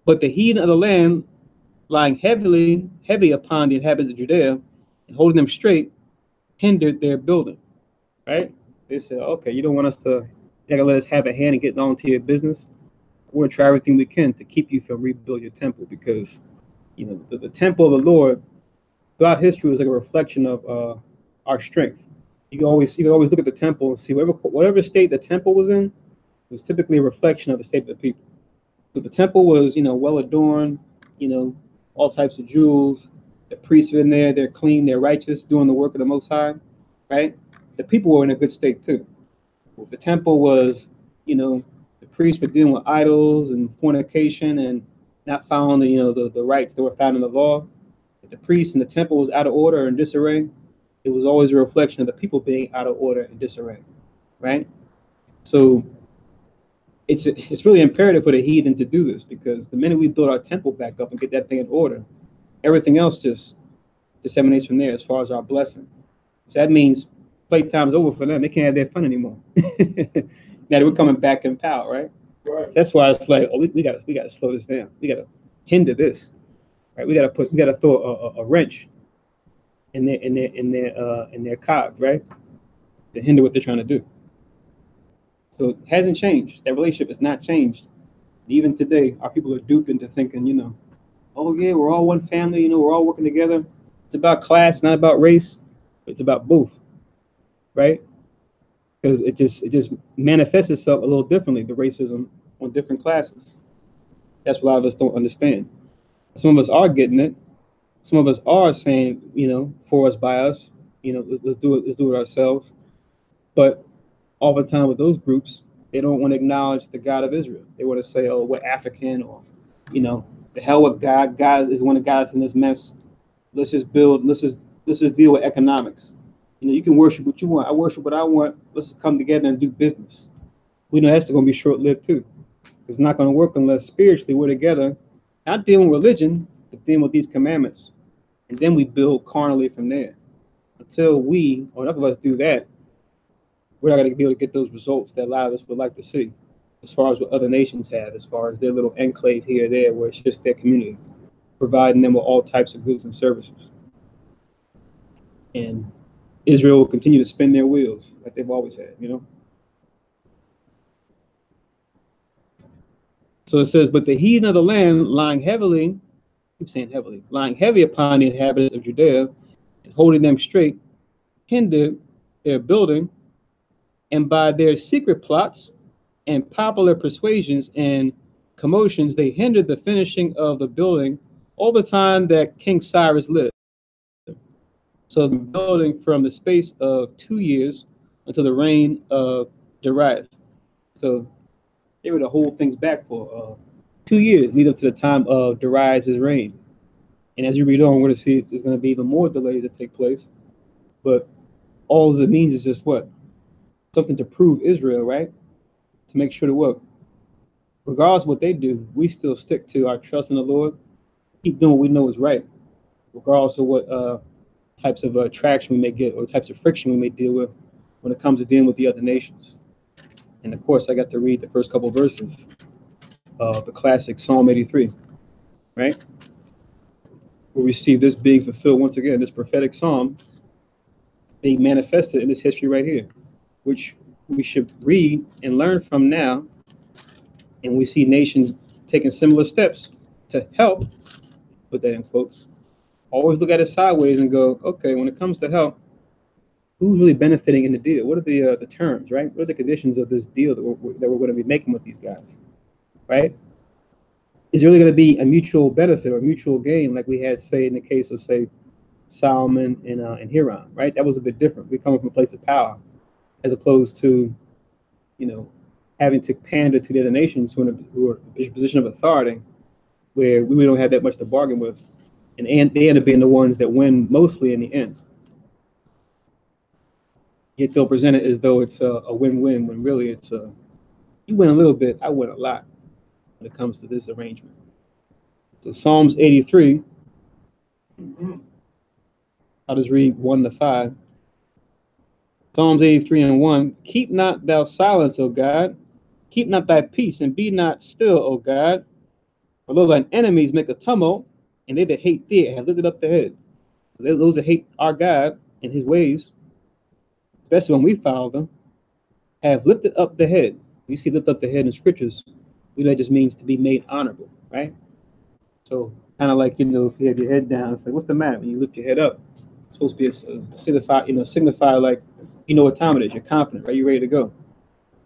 But the heathen of the land, lying heavy upon the inhabitants of Judea, and holding them straight, hindered their building. Right? They said, okay, you don't want us to, you're not gonna let us have a hand in getting on to your business. We're gonna try everything we can to keep you from rebuild your temple, because you know the temple of the Lord throughout history was like a reflection of our strength. You can always look at the temple and see whatever state the temple was in was typically a reflection of the state of the people. So the temple was, well adorned, all types of jewels. The priests are in there, they're clean, they're righteous, doing the work of the Most High, right? The people were in a good state too. If the temple was, the priests were dealing with idols and fornication and not following the rights that were found in the law. If the priest and the temple was out of order and disarray, it was always a reflection of the people being out of order and disarray, right? So it's really imperative for the heathen to do this, because the minute we build our temple back up and get that thing in order, everything else just disseminates from there as far as our blessing. So that means playtime's over for them. They can't have their fun anymore. Now that we're coming back in power, right? Right. That's why it's like, oh, we gotta slow this down. We gotta hinder this, right? We gotta throw a wrench in their cogs, right? To hinder what they're trying to do. So it hasn't changed. That relationship has not changed. Even today, our people are duped into thinking, oh yeah, we're all one family, we're all working together. It's about class, not about race. It's about both, right? Because it just manifests itself a little differently, the racism on different classes. That's what a lot of us don't understand. Some of us are getting it. Some of us are saying, for us, by us, let's do it ourselves. But oftentimes with those groups, they don't want to acknowledge the God of Israel. They want to say, oh, we're African, or, the hell with God. God is the one that got us in this mess. Let's just deal with economics. You can worship what you want. I worship what I want. Let's come together and do business. We know that's going to be short-lived too. It's not going to work unless spiritually we're together, not dealing with religion, but dealing with these commandments. And then we build carnally from there. Until we, or enough of us, do that, we're not going to be able to get those results that a lot of us would like to see, as far as what other nations have, as far as their little enclave here or there, where it's just their community, providing them with all types of goods and services. And Israel will continue to spin their wheels like they've always had, So it says, but the heathen of the land lying heavy upon the inhabitants of Judea, and holding them straight, hindered their building, and by their secret plots and popular persuasions and commotions, they hindered the finishing of the building all the time that King Cyrus lived. So the building from the space of 2 years until the reign of Darius. So they were to hold things back for 2 years, lead up to the time of Darius' reign. And as you read on, we're going to see there's going to be even more delays that take place. But all it means is just what? Something to prove Israel, right? To make sure that what? Regardless of what they do, we still stick to our trust in the Lord, keep doing what we know is right, regardless of what types of traction we may get or types of friction we may deal with when it comes to dealing with the other nations. And of course, I got to read the first couple of verses of the classic Psalm 83. right? Where we see this being fulfilled once again, this prophetic psalm being manifested in this history right here, which we should read and learn from now. And we see nations taking similar steps to help, put that in quotes, always look at it sideways and go, okay, when it comes to help, who's really benefiting in the deal? What are the terms, right? What are the conditions of this deal that we're going to be making with these guys, right? Is it really going to be a mutual benefit or mutual gain, like we had, say, in the case of, say, Solomon and Hiram, right? That was a bit different. We're coming from a place of power, as opposed to, having to pander to the other nations who are in a position of authority, where we don't have that much to bargain with, and they end up being the ones that win mostly in the end. Yet they'll present it as though it's a win-win, when really it's you win a little bit, I win a lot when it comes to this arrangement. So Psalms 83, I'll just read 1 to 5. Psalms 83 and 1, keep not thou silence, O God, keep not thy peace, and be not still, O God. For though thine enemies make a tumult, and they that hate thee have lifted up their head. Those that hate our God and his ways, especially when we follow them, have lifted up the head. We see lift up the head in scriptures. That just means to be made honorable, right? So kind of like, if you have your head down, it's like, what's the matter? When you lift your head up, it's supposed to be a signify like, what time it is. You're confident, right? You're ready to go.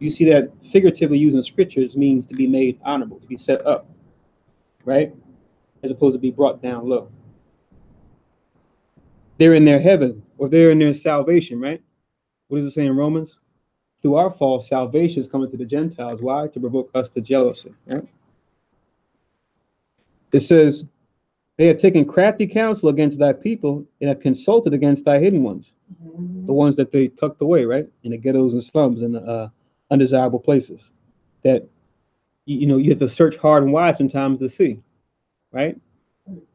You see that figuratively used in scriptures means to be made honorable, to be set up, right? As opposed to be brought down low. They're in their heaven, or they're in their salvation, right? What does it say in Romans? Through our fall, salvation is coming to the Gentiles. Why? To provoke us to jealousy, right? It says, they have taken crafty counsel against thy people and have consulted against thy hidden ones, the ones that they tucked away, right? In the ghettos and slums and the undesirable places that, you have to search hard and wide sometimes to see, right?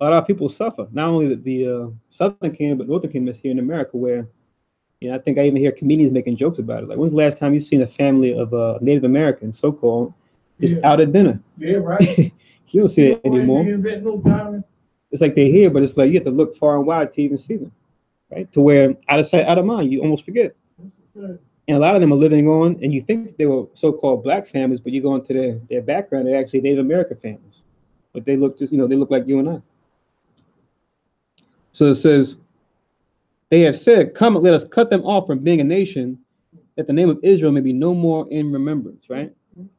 A lot of people suffer. Not only the Southern Kingdom, but Northern Kingdom is here in America, where, I think I even hear comedians making jokes about it. Like, when's the last time you've seen a family of Native Americans, so-called, just out at dinner? Yeah, right. You don't see it anymore. It's like they're here, but it's like you have to look far and wide to even see them, right? To where out of sight, out of mind, you almost forget. And a lot of them are living on, and you think they were so-called black families, but you go into their background, they're actually Native American families. But they look they look like you and I. So it says, they have said, come, let us cut them off from being a nation, that the name of Israel may be no more in remembrance, right?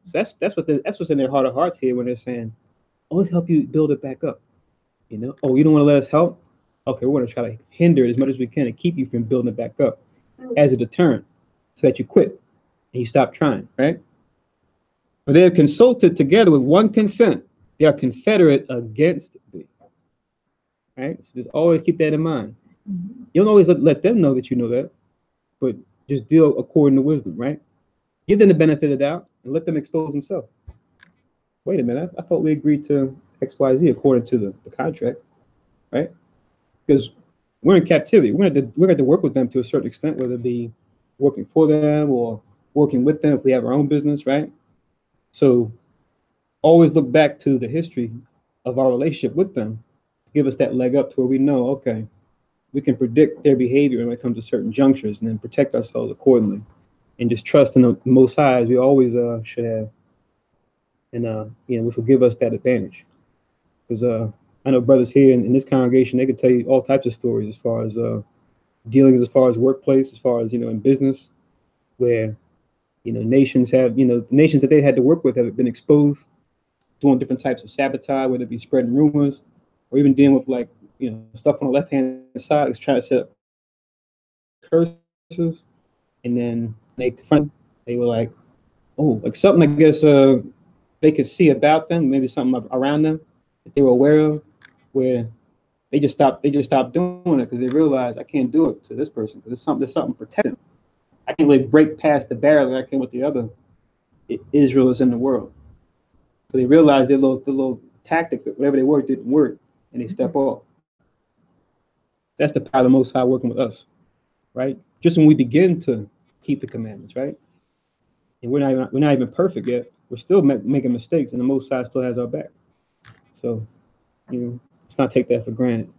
So that's what's in their heart of hearts here when they're saying, oh, let's help you build it back up. Oh, you don't want to let us help? Okay, we're going to try to hinder it as much as we can and keep you from building it back up as a deterrent, so that you quit and you stop trying, right? For they have consulted together with one consent. They are confederate against thee, right? So just always keep that in mind. You don't always let them know that you know that, but just deal according to wisdom, right? Give them the benefit of the doubt and let them expose themselves. Wait a minute, I thought we agreed to X, Y, Z according to the contract, right? Because we're in captivity. We're going to work with them to a certain extent, whether it be working for them or working with them if we have our own business, right? So always look back to the history of our relationship with them to give us that leg up to where we know, okay, we can predict their behavior when it comes to certain junctures and then protect ourselves accordingly and just trust in the Most High as we always should have. And, which will give us that advantage. Because I know brothers here in this congregation, they could tell you all types of stories as far as dealings, as far as workplace, as far as, in business, where, nations have, the nations that they had to work with have been exposed, doing different types of sabotage, whether it be spreading rumors or even dealing with stuff on the left-hand side, is trying to set up curses. And then they were like, oh, like something, I guess, they could see about them, maybe something around them that they were aware of, where they just stopped doing it because they realized, I can't do it to this person because there's something protecting. I can't really break past the barrier that I can with the other Israel is in the world. So they realized the little tactic, whatever they were, didn't work, and they step off. That's the power of the Most High working with us, right? Just when we begin to keep the commandments, right? And we're not even perfect yet. We're still making mistakes, and the Most High still has our back. So let's not take that for granted.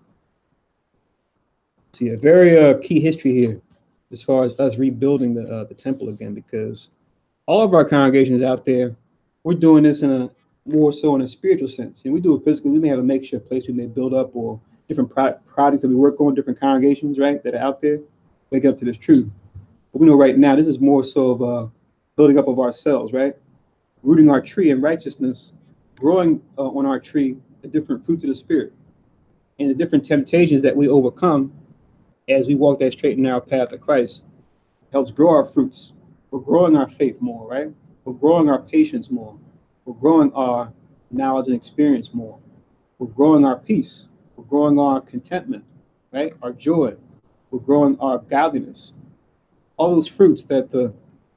See, a very key history here as far as us rebuilding the temple again, because all of our congregations out there, we're doing this in a more so in a spiritual sense. We do it physically. We may have a makeshift place we may build up, or different projects that we work on, different congregations, right, that are out there, wake up to this truth. But we know right now this is more so of building up of ourselves, right, rooting our tree in righteousness, growing on our tree the different fruits of the Spirit, and the different temptations that we overcome as we walk that straight and narrow path of Christ helps grow our fruits. We're growing our faith more, right? We're growing our patience more. We're growing our knowledge and experience more. We're growing our peace. We're growing our contentment, right? Our joy. We're growing our godliness. All those fruits that the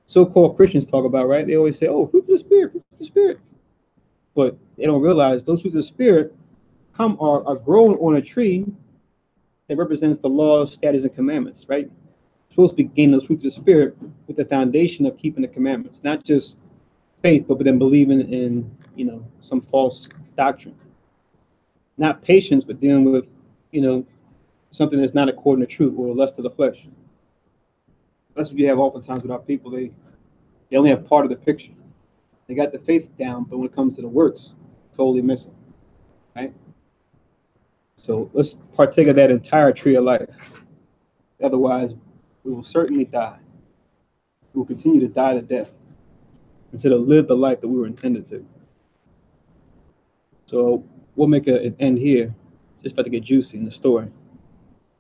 so-called Christians talk about, right? They always say, oh, fruit of the Spirit, fruit of the Spirit. But they don't realize those fruits of the Spirit are grown on a tree that represents the laws, statutes, and commandments, right? We're supposed to be gaining those fruits of the Spirit with the foundation of keeping the commandments, not just faith, but then believing in, some false doctrine. Not patience, but dealing with, something that's not according to truth or the lust of the flesh. That's what you have oftentimes with our people. They only have part of the picture. They got the faith down, but when it comes to the works, totally missing, right? So let's partake of that entire tree of life. Otherwise, we will certainly die. We will continue to die to death instead of live the life that we were intended to. So we'll make an end here. It's just about to get juicy in the story.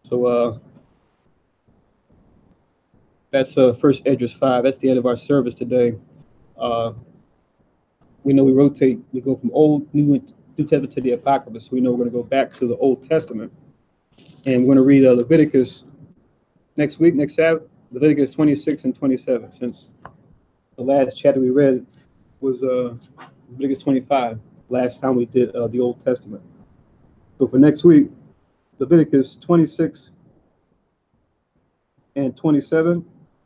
So that's first Esdras 5. That's the end of our service today. We know we rotate. We go from New Testament to the Apocrypha. So we know we're going to go back to the Old Testament. And we're going to read Leviticus next Sabbath, Leviticus 26 and 27, since the last chapter we read was Leviticus 25, last time we did the Old Testament. So for next week, Leviticus 26 and 27.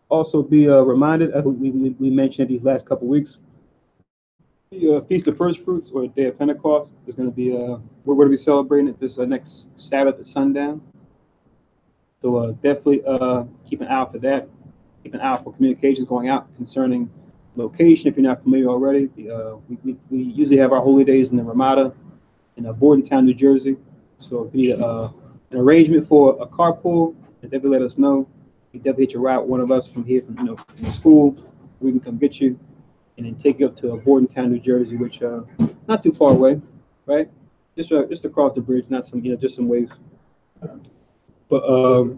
Also be reminded, we mentioned these last couple weeks, the Feast of First Fruits, or Day of Pentecost, is going to be, we're going to be celebrating it this next Sabbath at sundown. So definitely keep an eye out for that. Keep an eye out for communications going out concerning location. If you're not familiar already, we usually have our holy days in the Ramada in Bordentown, New Jersey. So if you need an arrangement for a carpool, definitely let us know. We definitely hit your ride with one of us from here, from the school. We can come get you and then take you up to Bordentown, New Jersey, which not too far away, right? Just across the bridge, not some just some ways. But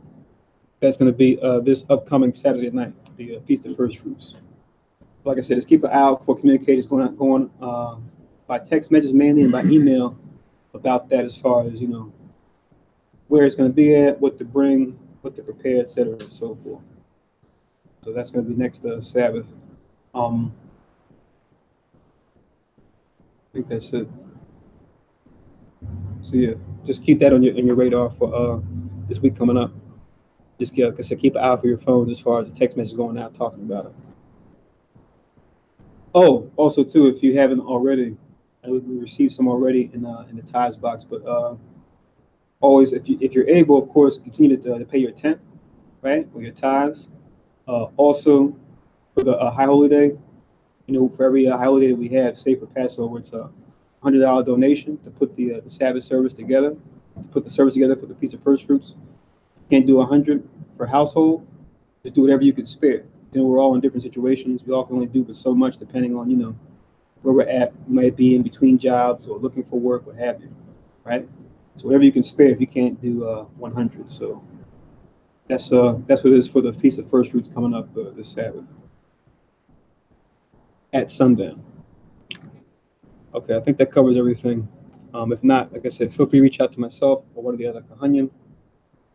that's going to be this upcoming Saturday night, the Feast of First Fruits. Like I said, just keep an eye out for communications going by text messages mainly and by email about that, as far as where it's going to be at, what to bring, what to prepare, etc., and so forth. So that's going to be next Sabbath. I think that's it. So yeah, just keep that on your radar for this week coming up. Just like I said, keep an eye out for your phone as far as the text message going out talking about it. Oh, also too, if you haven't already, we received some already in the tithes box, but always, if you're able, of course, continue to pay your tenth, right, or your tithes. Also, for the High Holy Day, for every High Holy Day that we have, say for Passover, it's a $100 donation to put the Sabbath service together, to put the service together for the Feast of First Fruits. You can't do 100 for household. Just do whatever you can spare. We're all in different situations. We all can only do but so much, depending on where we're at. We might be in between jobs or looking for work, what have you, right? So whatever you can spare, if you can't do 100. So that's what it is for the Feast of First Fruits coming up this Sabbath at sundown. Okay, I think that covers everything. If not, like I said, feel free to reach out to myself or one of the other Kahanyam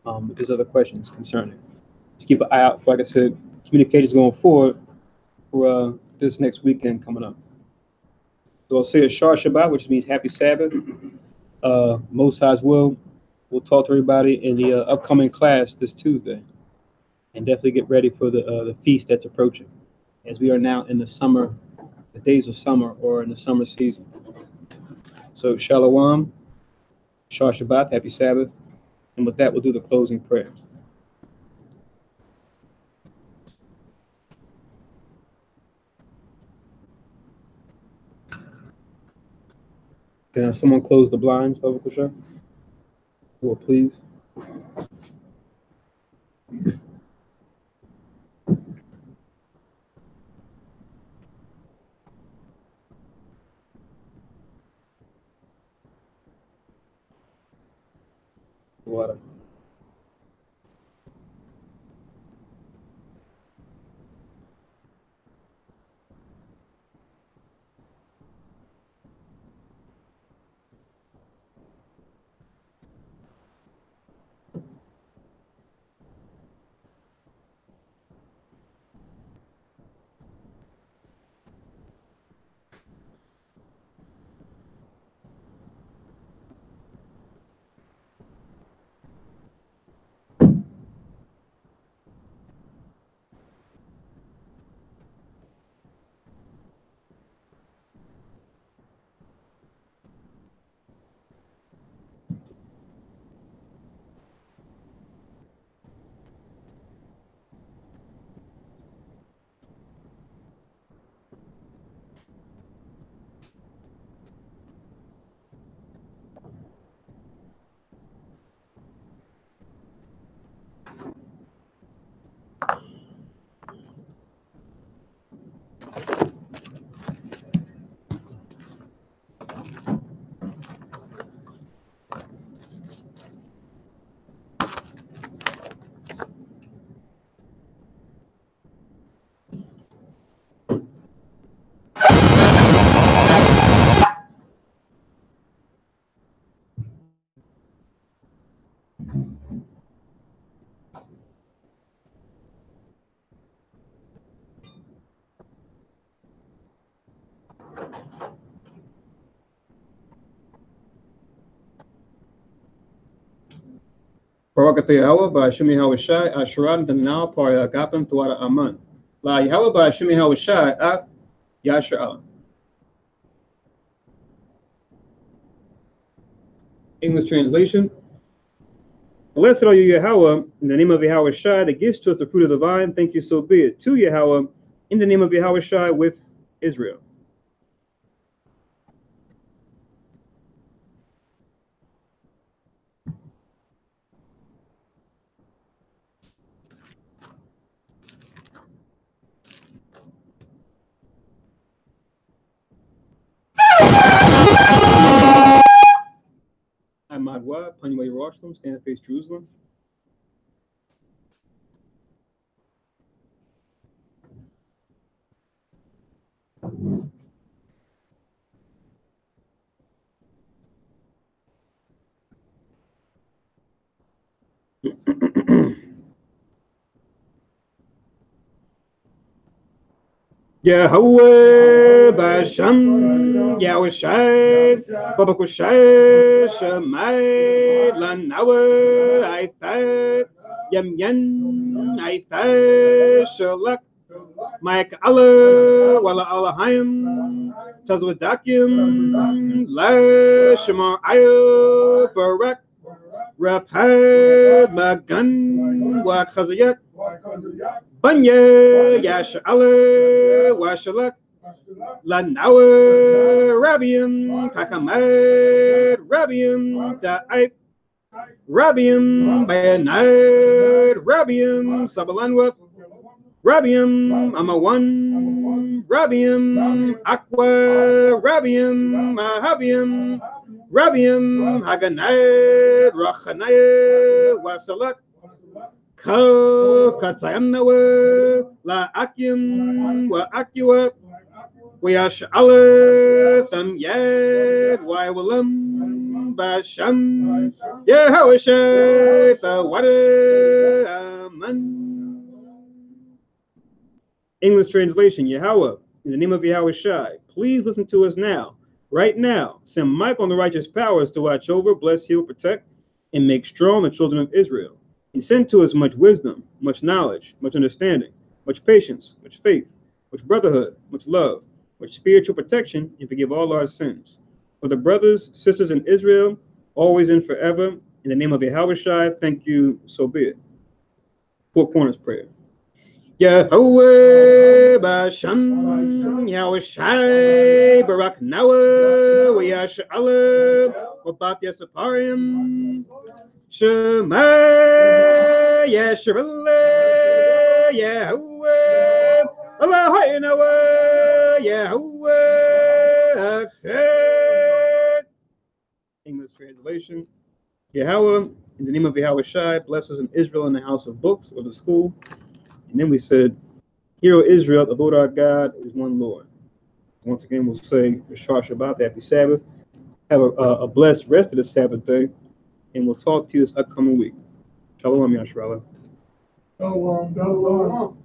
if there's other questions concerning. Just keep an eye out for, like I said, communications going forward for this next weekend coming up. So I'll say a Shar Shabbat, which means Happy Sabbath. Most High's will. We'll talk to everybody in the upcoming class this Tuesday, and definitely get ready for the feast that's approaching, as we are now in the summer, the days of summer, or in the summer season. So Shalom, Shah Shabbat, happy Sabbath. And with that, we'll do the closing prayer. Can someone close the blinds, Baba Kushar? Or please. Water. Barakatha Yahweh by Shemi Hawashai, Asheran, Danal, Pari Agapim, Tuara Aman. La Yahweh by Shemi Hawashai, Af, Yasher Allah. English translation. Blessed are you, Yahweh, in the name of Yahweh Shai, that gives to us the fruit of the vine. Thank you, so be it. To Yahweh, in the name of Yahweh Shai, with Israel. I'm Madwa, Panway Jerusalem, stand and face Jerusalem. Yahweh Basham Yahushai Babakushai Shemai Lanawa Aifat Yem Yen Aifat Shalak Mike Allah Wala Allahayim Tazwadakim La Shemar Ayo Barak Rapad Magan Wakazayat Banya Yash Allah Washalak Lanawa Rabium Kakamad Rabium Da'ip Rabium Bayanad Rabium Sabalanwa Rabium Amawan Rabium Aqua Rabium Mahabium Rabium Haganad Rachanaya Wasalak Ko Katayamnawa La Akim Wa Akua Wayash Allah Tam Yad Waiwalam Basham Yahawashay Tawada Aman. English translation. Yahweh, in the name of Yahweh Shai, please listen to us now, right now. Send Michael and the righteous powers to watch over, bless, heal, protect, and make strong the children of Israel. And send to us much wisdom, much knowledge, much understanding, much patience, much faith, much brotherhood, much love, much spiritual protection, and forgive all our sins. For the brothers, sisters in Israel always and forever. In the name of Yahweh, thank you, so be it. Four corners prayer. Yahweh Basham, Yahweh Shai, Barak Nawa, Wayash Allah, Wabat Yasaparim, Shema, Yasharallah, Yahweh, Allah Nawa, Yahweh, Akhed. English translation. Yahweh, in the name of Yahweh Shai, bless us in Israel in the house of books or the school. And then we said, Hear, O Israel, the Lord our God is one Lord. Once again, we'll say, Shabbat, happy Sabbath. Have a blessed rest of the Sabbath day. And we'll talk to you this upcoming week. Shalom, Yashrala. Shalom.